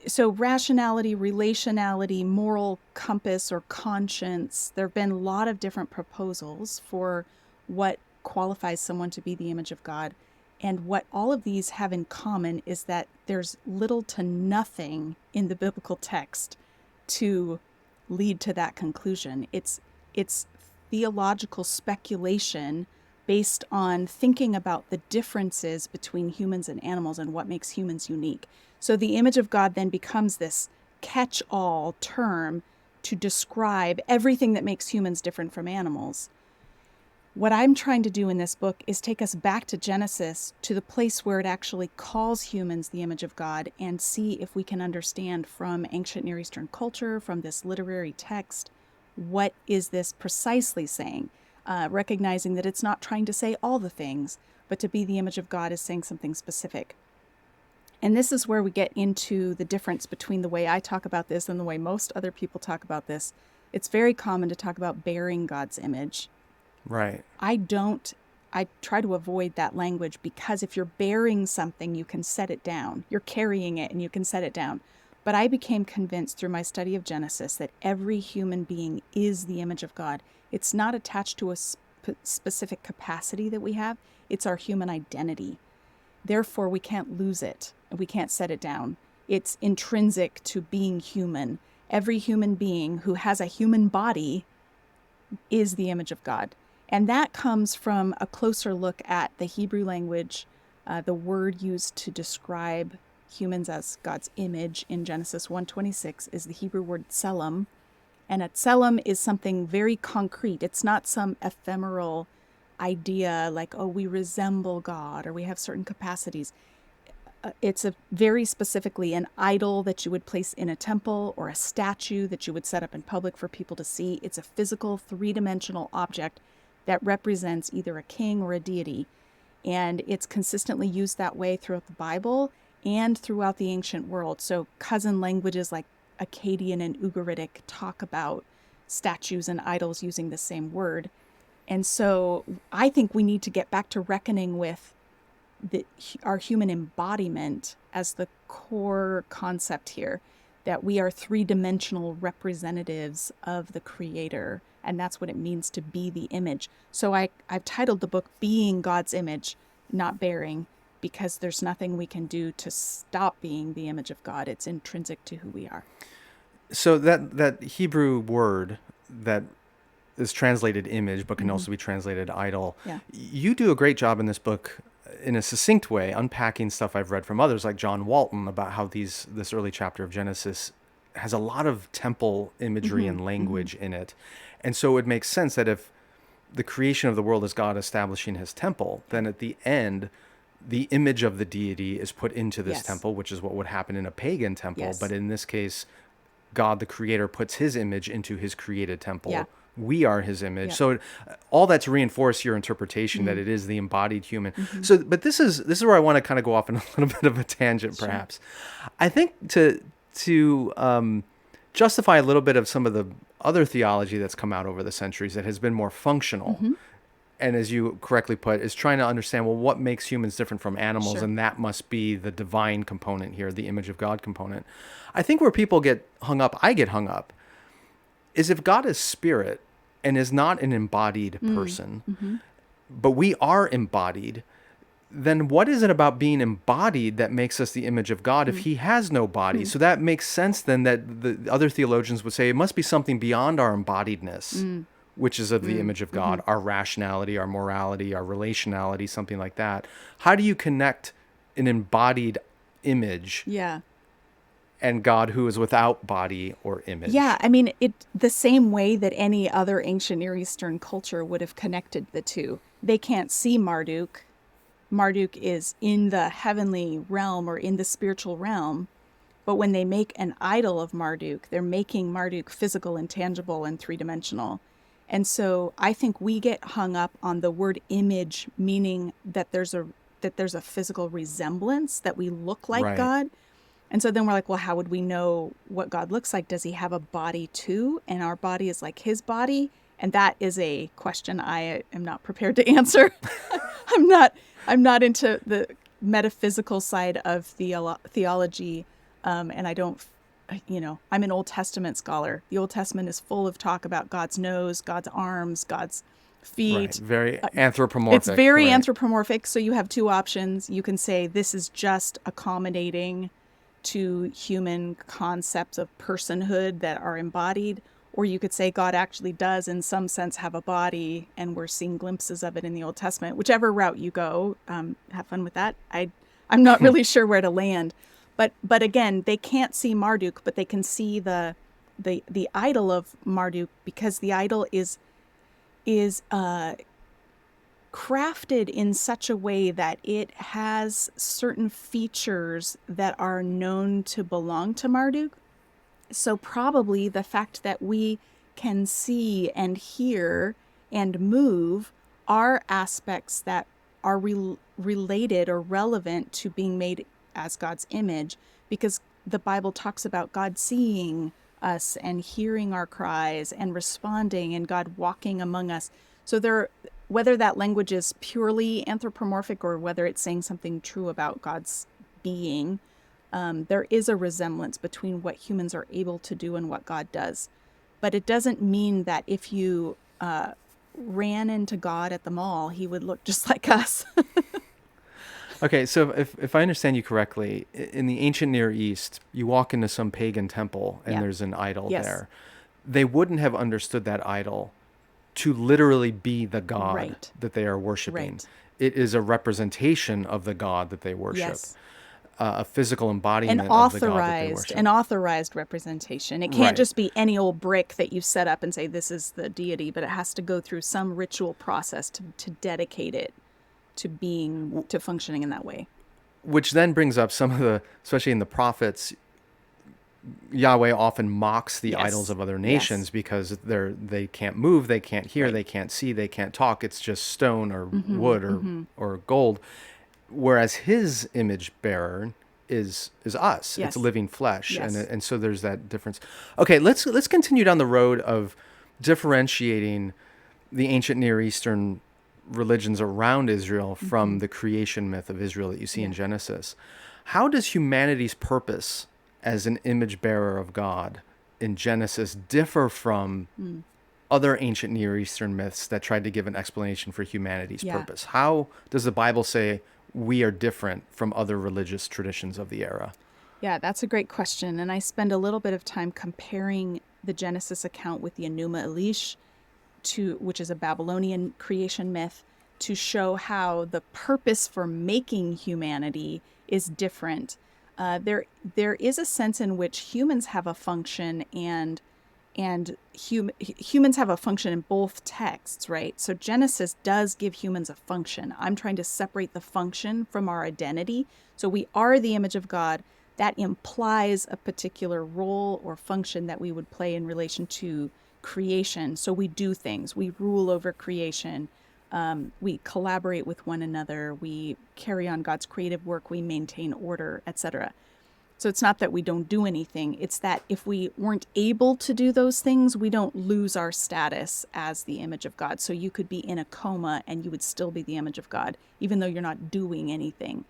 So rationality, relationality, moral compass or conscience, there have been a lot of different proposals for what qualifies someone to be the image of God. And what all of these have in common is that there's little to nothing in the biblical text to lead to that conclusion. It's theological speculation based on thinking about the differences between humans and animals and what makes humans unique. So the image of God then becomes this catch-all term to describe everything that makes humans different from animals. What I'm trying to do in this book is take us back to Genesis, to the place where it actually calls humans the image of God, and see if we can understand from ancient Near Eastern culture, from this literary text, what is this precisely saying? Recognizing that it's not trying to say all the things, but to be the image of God is saying something specific. And this is where we get into the difference between the way I talk about this and the way most other people talk about this. It's very common to talk about bearing God's image. Right. I try to avoid that language, because if you're bearing something, you can set it down. You're carrying it and you can set it down. But I became convinced through my study of Genesis that every human being is the image of God. It's not attached to a specific capacity that we have. It's our human identity. Therefore, we can't lose it. We can't set it down. It's intrinsic to being human. Every human being who has a human body is the image of God. And that comes from a closer look at the Hebrew language. The word used to describe humans as God's image in Genesis 1:26 is the Hebrew word tselem. And a tselem is something very concrete. It's not some ephemeral idea like, oh, we resemble God or we have certain capacities. It's very specifically an idol that you would place in a temple or a statue that you would set up in public for people to see. It's a physical, three-dimensional object that represents either a king or a deity. And it's consistently used that way throughout the Bible and throughout the ancient world. So cousin languages like Akkadian and Ugaritic talk about statues and idols using the same word. And so I think we need to get back to reckoning with our human embodiment as the core concept here. that we are three-dimensional representatives of the Creator, and that's what it means to be the image. So I've titled the book Being God's Image, Not Bearing, because there's nothing we can do to stop being the image of God. It's intrinsic to who we are. So that Hebrew word that is translated image, but can also be translated idol. Yeah. You do a great job in this book in a succinct way, unpacking stuff I've read from others like John Walton about how this early chapter of Genesis has a lot of temple imagery and language in it. And so it makes sense that if the creation of the world is God establishing his temple, then at the end, the image of the deity is put into this temple, which is what would happen in a pagan temple. Yes. But in this case, God, the creator, puts his image into his created temple. Yeah. We are his image. Yeah. So all that to reinforce your interpretation that it is the embodied human. So, but this is where I want to kind of go off on a little bit of a tangent, perhaps. I think to justify a little bit of some of the other theology that's come out over the centuries that has been more functional, and as you correctly put, is trying to understand, well, what makes humans different from animals, and that must be the divine component here, the image of God component. I think where people get hung up, I get hung up, is if God is spirit and is not an embodied person, but we are embodied, then what is it about being embodied that makes us the image of God if he has no body? So that makes sense then that the other theologians would say it must be something beyond our embodiedness, which is of the image of God, our rationality, our morality, our relationality, something like that. How do you connect an embodied image and God who is without body or image? Yeah, I mean, the same way that any other ancient Near Eastern culture would have connected the two. They can't see Marduk. Marduk is in the heavenly realm or in the spiritual realm. But when they make an idol of Marduk, they're making Marduk physical and tangible and three-dimensional. And so I think we get hung up on the word image, meaning that there's a physical resemblance, that we look like God. And so then we're like, well, how would we know what God looks like? Does he have a body too? And our body is like his body? And that is a question I am not prepared to answer. I'm not into the metaphysical side of theology. And I don't, I'm an Old Testament scholar. The Old Testament is full of talk about God's nose, God's arms, God's feet. Right. Very anthropomorphic. It's very anthropomorphic. So you have two options. You can say this is just accommodating to human concepts of personhood that are embodied, or you could say God actually does in some sense have a body, and we're seeing glimpses of it in the Old Testament. Whichever route you go, have fun with that. I'm not really sure where to land, but again, they can't see Marduk, but they can see the idol of Marduk, because the idol is crafted in such a way that it has certain features that are known to belong to Marduk. So probably the fact that we can see and hear and move are aspects that are related or relevant to being made as God's image, because the Bible talks about God seeing us and hearing our cries and responding, and God walking among us. So whether that language is purely anthropomorphic or whether it's saying something true about God's being, there is a resemblance between what humans are able to do and what God does. But it doesn't mean that if you ran into God at the mall, he would look just like us. Okay, so if I understand you correctly, in the ancient Near East, you walk into some pagan temple and there's an idol there. They wouldn't have understood that idol to literally be the God that they are worshiping. Right. It is a representation of the God that they worship. Yes. A physical embodiment of the God that they worship. An authorized representation. It can't just be any old brick that you set up and say this is the deity, but it has to go through some ritual process to dedicate it to functioning in that way. Which then brings up some of the, especially in the prophets, Yahweh often mocks the idols of other nations because they can't move, they can't hear, they can't see, they can't talk. It's just stone or wood or gold. Whereas his image bearer is us. It's living flesh. And so there's that difference. Okay, let's continue down the road of differentiating the ancient Near Eastern religions around Israel from the creation myth of Israel that you see in Genesis. How does humanity's purpose as an image bearer of God in Genesis differ from other ancient Near Eastern myths that tried to give an explanation for humanity's purpose? How does the Bible say we are different from other religious traditions of the era? Yeah, that's a great question. And I spend a little bit of time comparing the Genesis account with the Enuma Elish, which is a Babylonian creation myth, to show how the purpose for making humanity is different. There is a sense in which humans have a function, and humans have a function in both texts, right? So Genesis does give humans a function. I'm trying to separate the function from our identity. So we are the image of God. That implies a particular role or function that we would play in relation to creation. So we do things. We rule over creation. We collaborate with one another. We carry on God's creative work. We maintain order, etc. So it's not that we don't do anything. It's that if we weren't able to do those things, we don't lose our status as the image of God. So you could be in a coma and you would still be the image of God, even though you're not doing anything.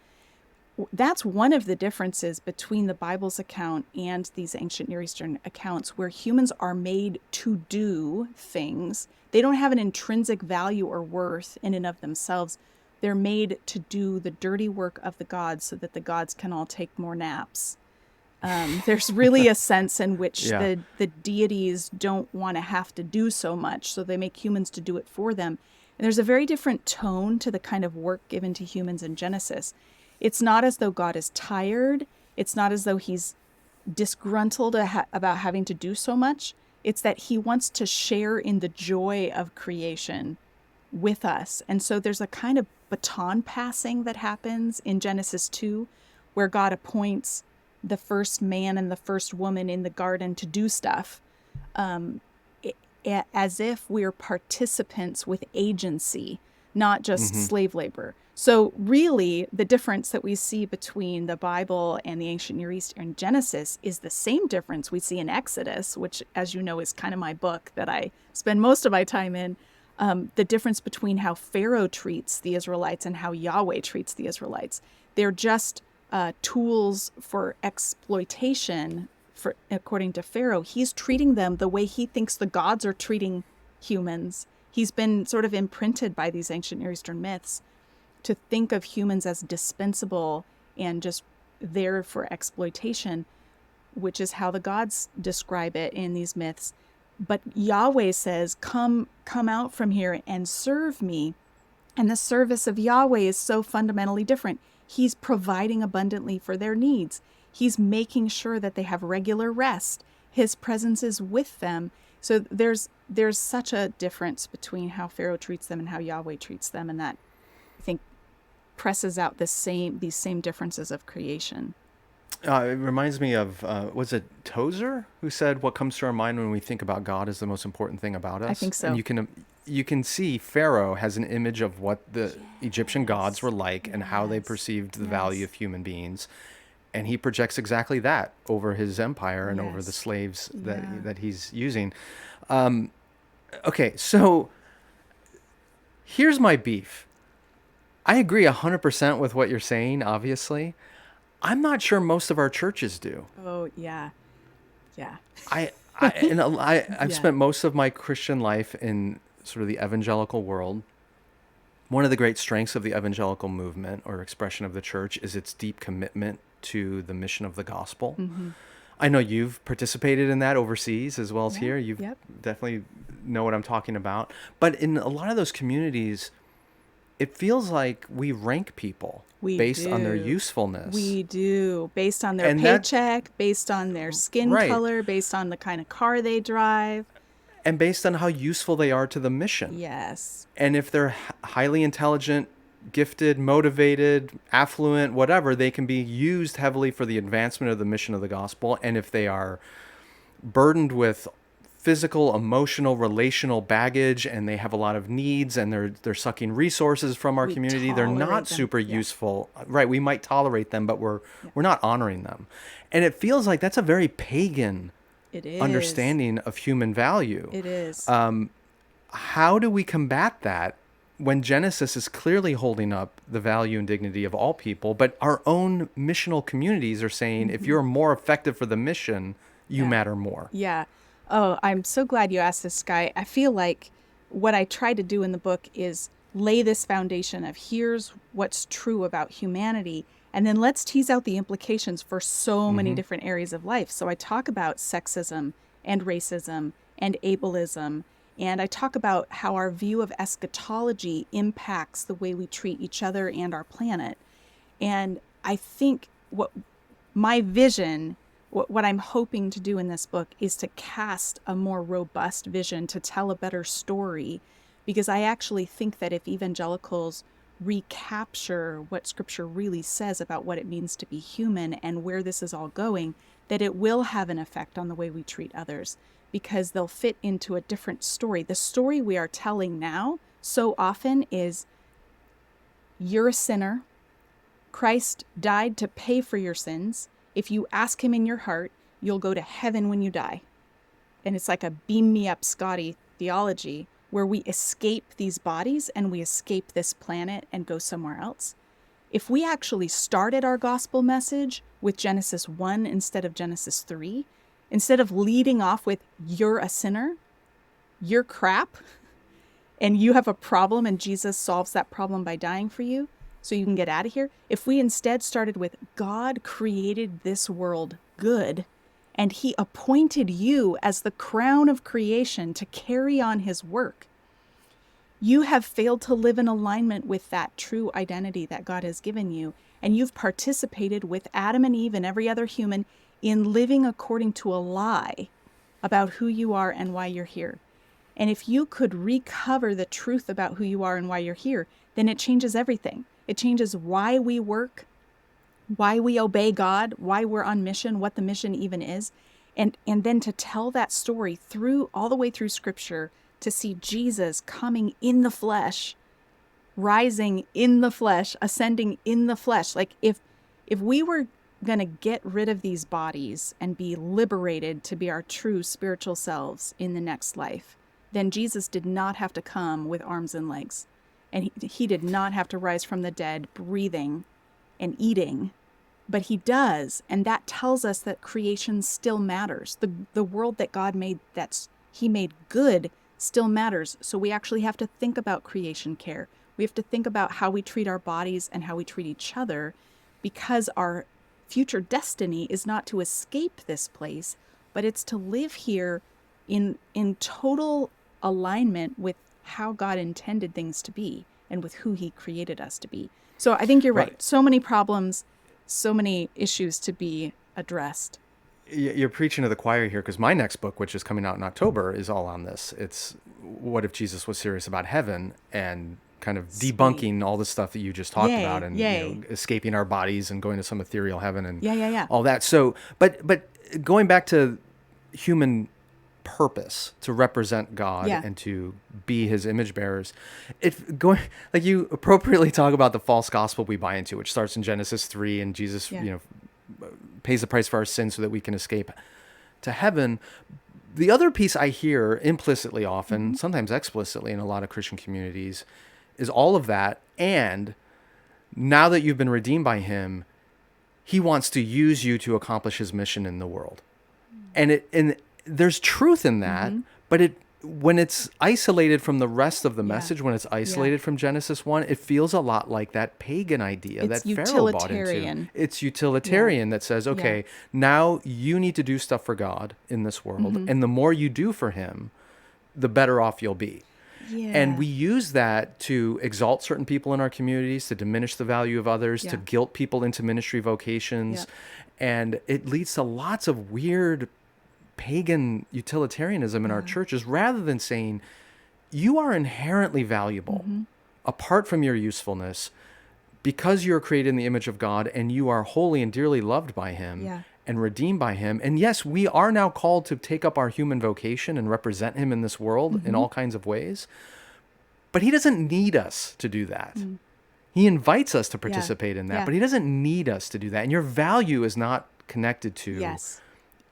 That's one of the differences between the Bible's account and these ancient Near Eastern accounts, where humans are made to do things. They don't have an intrinsic value or worth in and of themselves. They're made to do the dirty work of the gods so that the gods can all take more naps. There's really a sense in which the deities don't want to have to do so much, so they make humans to do it for them. And there's a very different tone to the kind of work given to humans in Genesis. It's not as though God is tired. It's not as though he's disgruntled about having to do so much. It's that he wants to share in the joy of creation with us. And so there's a kind of baton passing that happens in Genesis 2, where God appoints the first man and the first woman in the garden to do stuff, as if we're participants with agency, not just slave labor. So really, the difference that we see between the Bible and the ancient Near East and Genesis is the same difference we see in Exodus, which, as you know, is kind of my book that I spend most of my time in. The difference between how Pharaoh treats the Israelites and how Yahweh treats the Israelites. They're just tools for exploitation, according to Pharaoh. He's treating them the way he thinks the gods are treating humans. He's been sort of imprinted by these ancient Near Eastern myths to think of humans as dispensable and just there for exploitation, which is how the gods describe it in these myths. But Yahweh says, come out from here and serve me. And the service of Yahweh is so fundamentally different. He's providing abundantly for their needs. He's making sure that they have regular rest. His presence is with them. So there's such a difference between how Pharaoh treats them and how Yahweh treats them, and that, I think, presses out these same differences of creation. It reminds me of, was it Tozer who said, what comes to our mind when we think about God is the most important thing about us? I think so. And you can see Pharaoh has an image of what the Egyptian gods were like and how they perceived the value of human beings. And he projects exactly that over his empire and over the slaves that he's using. Okay, so here's my beef. I agree 100% with what you're saying, obviously. I'm not sure most of our churches do. Oh, yeah. Yeah. I've spent most of my Christian life in sort of the evangelical world. One of the great strengths of the evangelical movement or expression of the church is its deep commitment to the mission of the gospel. Mm-hmm. I know you've participated in that overseas as well as here. You definitely know what I'm talking about. But in a lot of those communities, it feels like we rank people based on their usefulness. We do. Based on their paycheck, based on their skin color, based on the kind of car they drive. And based on how useful they are to the mission. Yes. And if they're highly intelligent, gifted, motivated, affluent, whatever, they can be used heavily for the advancement of the mission of the gospel. And if they are burdened with physical, emotional, relational baggage, and they have a lot of needs, and they're sucking resources from our community, they're not super useful. Right, we might tolerate them, but we're not honoring them. And it feels like that's a very pagan understanding of human value. It is. How do we combat that when Genesis is clearly holding up the value and dignity of all people, but our own missional communities are saying, if you're more effective for the mission, you matter more. Yeah. Oh, I'm so glad you asked this, Sky. I feel like what I try to do in the book is lay this foundation of here's what's true about humanity, and then let's tease out the implications for so many different areas of life. So I talk about sexism and racism and ableism, and I talk about how our view of eschatology impacts the way we treat each other and our planet. And I think what my vision, what I'm hoping to do in this book is to cast a more robust vision, to tell a better story, because I actually think that if evangelicals recapture what Scripture really says about what it means to be human and where this is all going, that it will have an effect on the way we treat others, because they'll fit into a different story. The story we are telling now so often is, you're a sinner. Christ died to pay for your sins. If you ask him in your heart, you'll go to heaven when you die. And it's like a beam me up Scotty theology, where we escape these bodies and we escape this planet and go somewhere else. If we actually started our gospel message with Genesis 1 instead of Genesis 3, instead of leading off with, you're a sinner, you're crap, and you have a problem and Jesus solves that problem by dying for you so you can get out of here. If we instead started with, God created this world good, and he appointed you as the crown of creation to carry on his work. You have failed to live in alignment with that true identity that God has given you, and you've participated with Adam and Eve and every other human in living according to a lie about who you are and why you're here. And if you could recover the truth about who you are and why you're here, then it changes everything. It changes why we work, why we obey God, why we're on mission, what the mission even is. And then to tell that story through all the way through Scripture, to see Jesus coming in the flesh, rising in the flesh, ascending in the flesh. Like if we were going to get rid of these bodies and be liberated to be our true spiritual selves in the next life, then Jesus did not have to come with arms and legs. And he did not have to rise from the dead, breathing and eating. But he does, and that tells us that creation still matters. The world that God made, he made good, still matters. So we actually have to think about creation care. We have to think about how we treat our bodies and how we treat each other, because our future destiny is not to escape this place, but it's to live here in total alignment with how God intended things to be and with who he created us to be. So I think you're right. So many problems, so many issues to be addressed. You're preaching to the choir here, because my next book, which is coming out in October, is all on this. It's what if Jesus was serious about heaven, and kind of debunking all the stuff that you just talked about, and escaping our bodies and going to some ethereal heaven and all that. So, but going back to human purpose to represent God and to be his image bearers, like you appropriately talk about the false gospel we buy into, which starts in Genesis 3, and Jesus, pays the price for our sins so that we can escape to heaven. The other piece I hear implicitly often, sometimes explicitly in a lot of Christian communities, is all of that. And now that you've been redeemed by him, he wants to use you to accomplish his mission in the world. And there's truth in that, but when it's isolated from the rest of the message, when it's isolated from Genesis 1, it feels a lot like that pagan idea that Pharaoh bought into. It's utilitarian that says, okay, now you need to do stuff for God in this world, and the more you do for him, the better off you'll be. Yeah. And we use that to exalt certain people in our communities, to diminish the value of others, to guilt people into ministry vocations. And it leads to lots of weird pagan utilitarianism in our churches, rather than saying, you are inherently valuable apart from your usefulness, because you're created in the image of God, and you are holy and dearly loved by him and redeemed by him. And yes, we are now called to take up our human vocation and represent him in this world in all kinds of ways. But he doesn't need us to do that. He invites us to participate in that, but he doesn't need us to do that. And your value is not connected to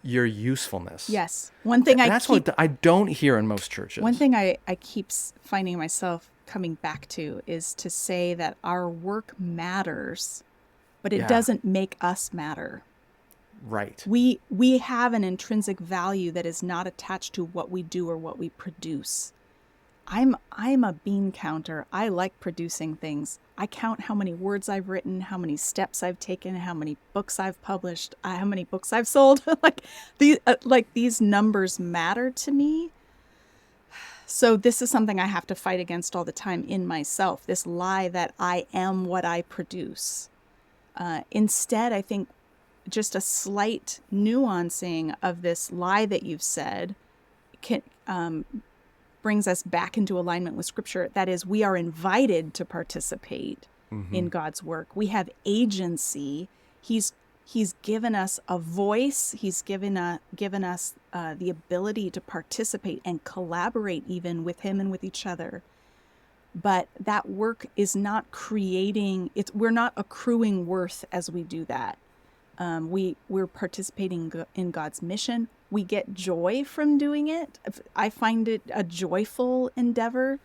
your usefulness. Yes. One thing what I don't hear in most churches. One thing I keep finding myself coming back to, is to say that our work matters, but it doesn't make us matter. Right. We have an intrinsic value that is not attached to what we do or what we produce. I'm a bean counter. I like producing things. I count how many words I've written, how many steps I've taken, how many books I've published, how many books I've sold. These numbers matter to me. So this is something I have to fight against all the time in myself, this lie that I am what I produce. Instead, I think just a slight nuancing of this lie that you've said brings us back into alignment with Scripture. That is, we are invited to participate in God's work. We have agency. He's given us a voice. He's given us the ability to participate and collaborate even with Him and with each other. But that work is not we're not accruing worth as we do that. We're participating in God's mission. We get joy from doing it. I find it a joyful endeavor,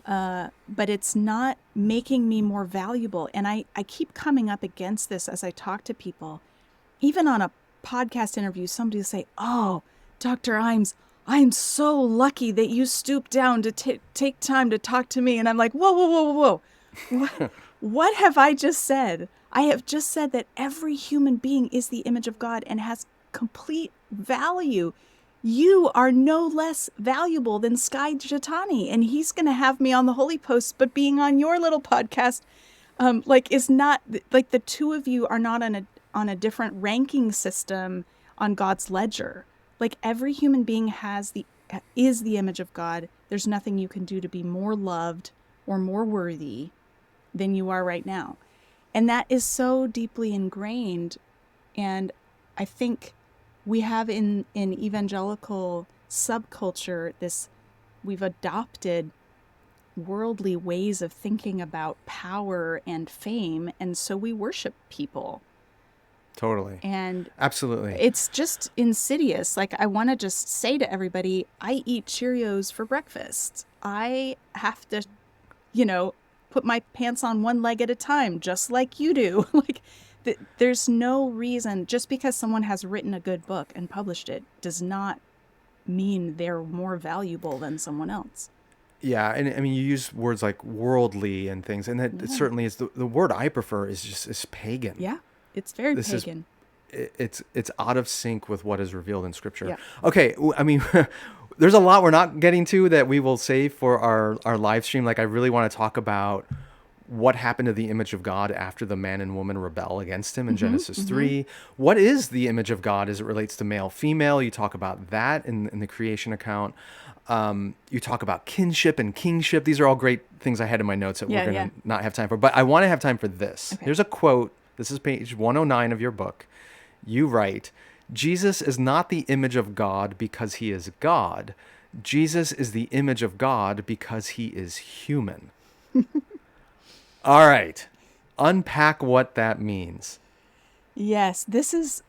but it's not making me more valuable. And I keep coming up against this as I talk to people. Even on a podcast interview, somebody will say, "Oh, Dr. Imes, I'm so lucky that you stooped down to take time to talk to me." And I'm like, whoa, whoa, whoa, whoa, whoa. What have I just said? I have just said that every human being is the image of God and has complete value. You are no less valuable than Sky Jatani, and he's going to have me on the Holy Post, but being on your little podcast, is not like the two of you are not on a different ranking system on God's ledger. Like every human being is the image of God. There's nothing you can do to be more loved or more worthy than you are right now. And that is so deeply ingrained. And I think we have in evangelical subculture we've adopted worldly ways of thinking about power and fame. And so we worship people. Totally. And absolutely. It's just insidious. Like, I want to just say to everybody, I eat Cheerios for breakfast. I have to, put my pants on one leg at a time, just like you do. There's no reason, just because someone has written a good book and published it does not mean they're more valuable than someone else. Yeah, and I mean, you use words like worldly and things, and that it certainly is. The word I prefer is pagan. Yeah, it's very pagan. It's out of sync with what is revealed in Scripture. Yeah. Okay, I mean, there's a lot we're not getting to that we will save for our live stream. Like, I really want to talk about what happened to the image of God after the man and woman rebel against him in Genesis 3. What is the image of God as it relates to male, female? You talk about that in the creation account. You talk about kinship and kingship. These are all great things I had in my notes that we're going to not have time for. But I want to have time for this. Okay. Here's a quote. This is page 109 of your book. You write, "Jesus is not the image of God because he is God. Jesus is the image of God because he is human." All right. Unpack what that means. Yes, this is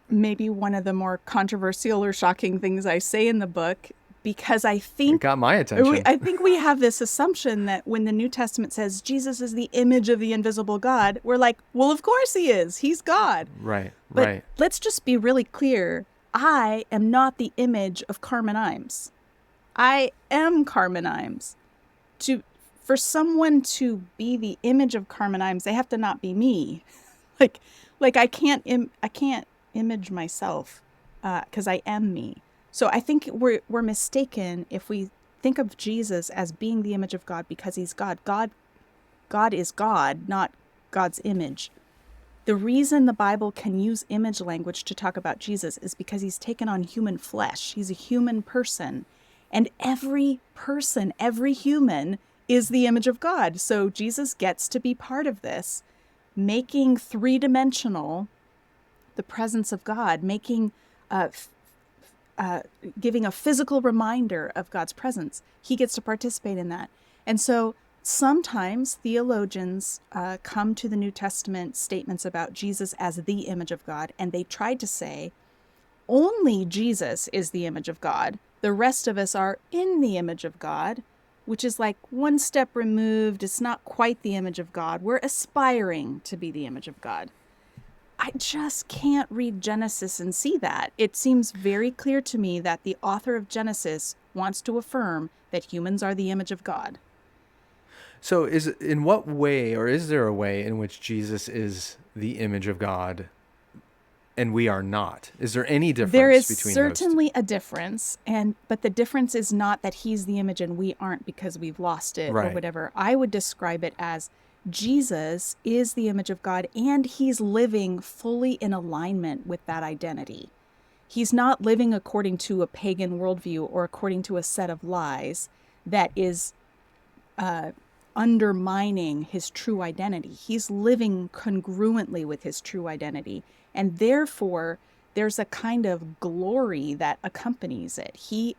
maybe one of the more controversial or shocking things I say in the book, because I think it got my attention. I think we have this assumption that when the New Testament says Jesus is the image of the invisible God, we're like, well, of course he is. He's God. Right. But let's just be really clear. I am not the image of Carmen Imes. I am Carmen Imes. For someone to be the image of Carmen Imes, they have to not be me. Like I can't image myself because I am me. So I think we're mistaken if we think of Jesus as being the image of God because he's God. God is God, not God's image. The reason the Bible can use image language to talk about Jesus is because he's taken on human flesh. He's a human person. And every person, every human is the image of God. So Jesus gets to be part of this, making three-dimensional the presence of God, making giving a physical reminder of God's presence. He gets to participate in that. And so sometimes theologians come to the New Testament statements about Jesus as the image of God, and they tried to say, only Jesus is the image of God. The rest of us are in the image of God, which is like one step removed. It's not quite the image of God. We're aspiring to be the image of God. I just can't read Genesis and see that. It seems very clear to me that the author of Genesis wants to affirm that humans are the image of God. So in what way, or is there a way in which Jesus is the image of God and we are not? Is there any difference between those? There is certainly a difference, but the difference is not that he's the image and we aren't because we've lost it or whatever. I would describe it as Jesus is the image of God and he's living fully in alignment with that identity. He's not living according to a pagan worldview or according to a set of lies that is undermining his true identity. He's living congruently with his true identity. And therefore, there's a kind of glory that accompanies it. He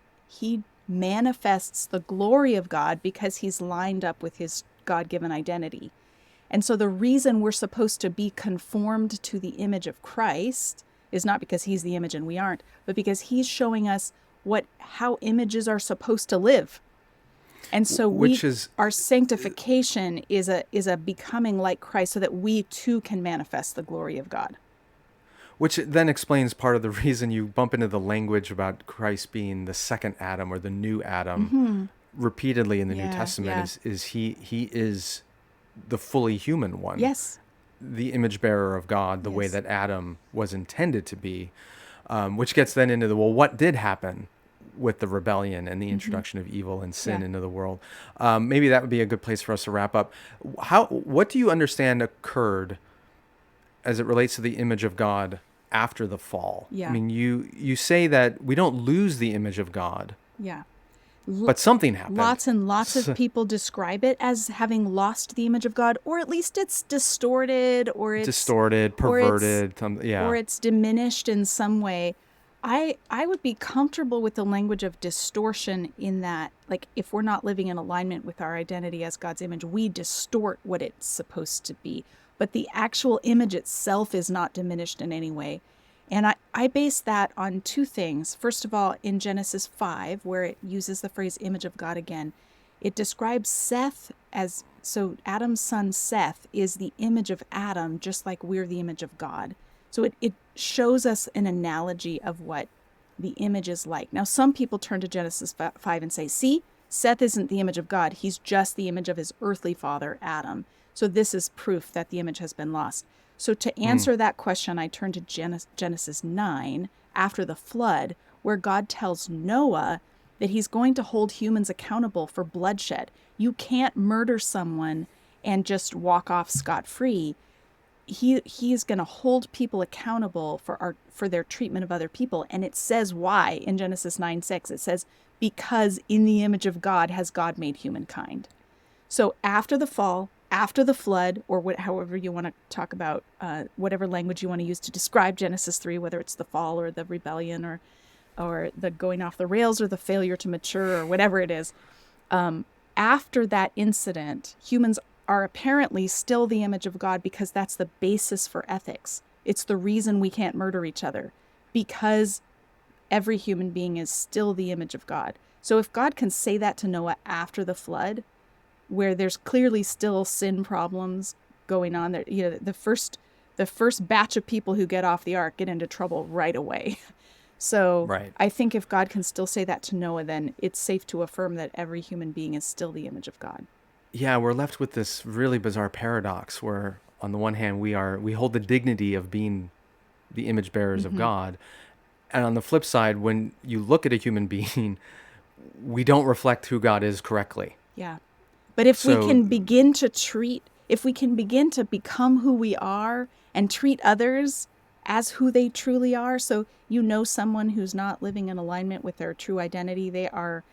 manifests the glory of God because he's lined up with his God-given identity. And so the reason we're supposed to be conformed to the image of Christ is not because he's the image and we aren't, but because he's showing us how images are supposed to live. And so our sanctification is a becoming like Christ so that we too can manifest the glory of God. Which then explains part of the reason you bump into the language about Christ being the second Adam or the new Adam repeatedly in the New Testament is he is the fully human one. Yes. The image bearer of God, the way that Adam was intended to be, which gets then into what did happen with the rebellion and the introduction of evil and sin into the world. Maybe that would be a good place for us to wrap up. What do you understand occurred as it relates to the image of God after the fall? Yeah. I mean, you say that we don't lose the image of God. Yeah. But something happened. Lots and lots of people describe it as having lost the image of God, or at least it's distorted, or it's perverted, or it's diminished in some way. I would be comfortable with the language of distortion in that, like, if we're not living in alignment with our identity as God's image, we distort what it's supposed to be. But the actual image itself is not diminished in any way. And I base that on two things. First of all, in Genesis 5, where it uses the phrase image of God again, it describes Seth as, so Adam's son Seth is the image of Adam, just like we're the image of God. So it shows us an analogy of what the image is like. Now, some people turn to Genesis 5 and say, see, Seth isn't the image of God. He's just the image of his earthly father, Adam. So this is proof that the image has been lost. So to answer that question, I turn to Genesis 9, after the flood, where God tells Noah that he's going to hold humans accountable for bloodshed. You can't murder someone and just walk off scot-free. He is going to hold people accountable for their treatment of other people. And it says why in Genesis 9:6. It says, because in the image of God has God made humankind. So after the fall, after the flood, or however you want to talk about, whatever language you want to use to describe Genesis 3, whether it's the fall or the rebellion or the going off the rails or the failure to mature or whatever it is, after that incident, humans are apparently still the image of God because that's the basis for ethics. It's the reason we can't murder each other, because every human being is still the image of God. So if God can say that to Noah after the flood, where there's clearly still sin problems going on there, the first batch of people who get off the ark get into trouble right away. So I think if God can still say that to Noah, then it's safe to affirm that every human being is still the image of God. Yeah, we're left with this really bizarre paradox where, on the one hand, we hold the dignity of being the image bearers of God, and on the flip side, when you look at a human being, we don't reflect who God is correctly. Yeah. But if we can begin to become who we are and treat others as who they truly are, so someone who's not living in alignment with their true identity, they are,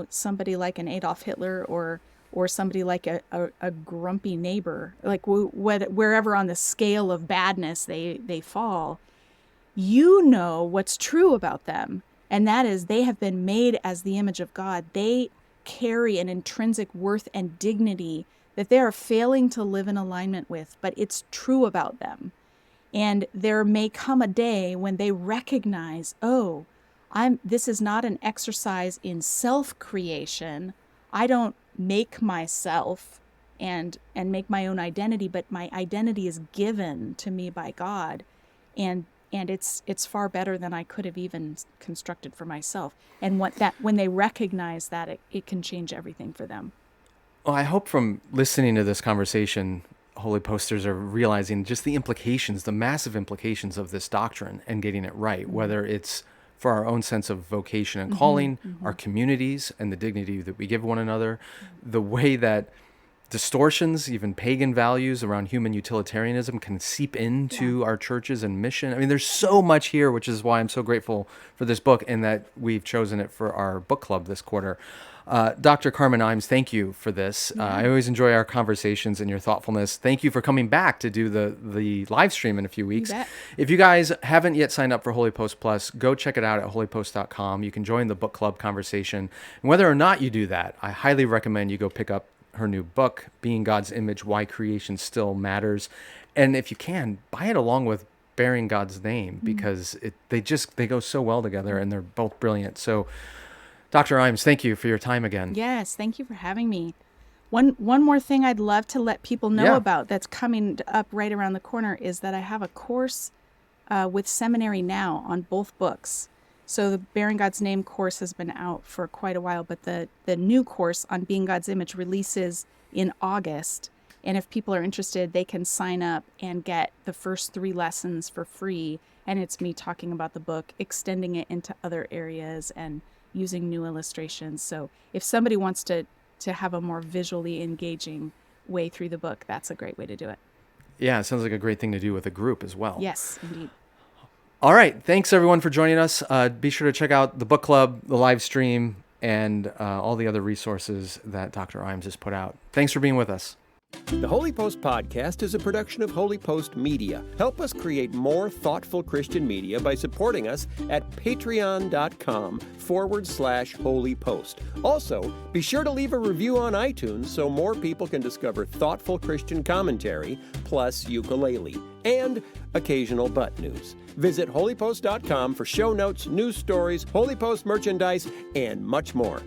somebody like an Adolf Hitler or somebody like a grumpy neighbor, like wherever on the scale of badness they fall, what's true about them, and that is they have been made as the image of God. They carry an intrinsic worth and dignity that they are failing to live in alignment with, but it's true about them. And there may come a day when they recognize, this is not an exercise in self-creation. I don't make myself and make my own identity, but my identity is given to me by God, and it's far better than I could have even constructed for myself. And when they recognize that, it can change everything for them. Well, I hope from listening to this conversation, Holy Posters are realizing just the implications, the massive implications of this doctrine and getting it right, whether it's for our own sense of vocation and calling, our communities and the dignity that we give one another, the way that distortions, even pagan values around human utilitarianism can seep into our churches and mission. I mean, there's so much here, which is why I'm so grateful for this book and that we've chosen it for our book club this quarter. Dr. Carmen Imes, thank you for this. I always enjoy our conversations and your thoughtfulness. Thank you for coming back to do the live stream in a few weeks. If you guys haven't yet signed up for Holy Post Plus, go check it out at holypost.com. You can join the book club conversation. And whether or not you do that, I highly recommend you go pick up her new book, Being God's Image, Why Creation Still Matters. And if you can, buy it along with Bearing God's Name, because they go so well together and they're both brilliant. So Dr. Imes, thank you for your time again. Yes, thank you for having me. One more thing I'd love to let people know about that's coming up right around the corner is that I have a course with Seminary Now on both books. So the Bearing God's Name course has been out for quite a while, but the new course on Being God's Image releases in August. And if people are interested, they can sign up and get the first 3 lessons for free. And it's me talking about the book, extending it into other areas and using new illustrations. So if somebody wants to have a more visually engaging way through the book, that's a great way to do it. Yeah, it sounds like a great thing to do with a group as well. Yes, indeed. All right. Thanks, everyone, for joining us. Be sure to check out the book club, the live stream, and all the other resources that Dr. Imes has put out. Thanks for being with us. The Holy Post podcast is a production of Holy Post Media. Help us create more thoughtful Christian media by supporting us at patreon.com/Holy Post. Also, be sure to leave a review on iTunes so more people can discover thoughtful Christian commentary, plus ukulele, and occasional butt news. Visit holypost.com for show notes, news stories, Holy Post merchandise, and much more.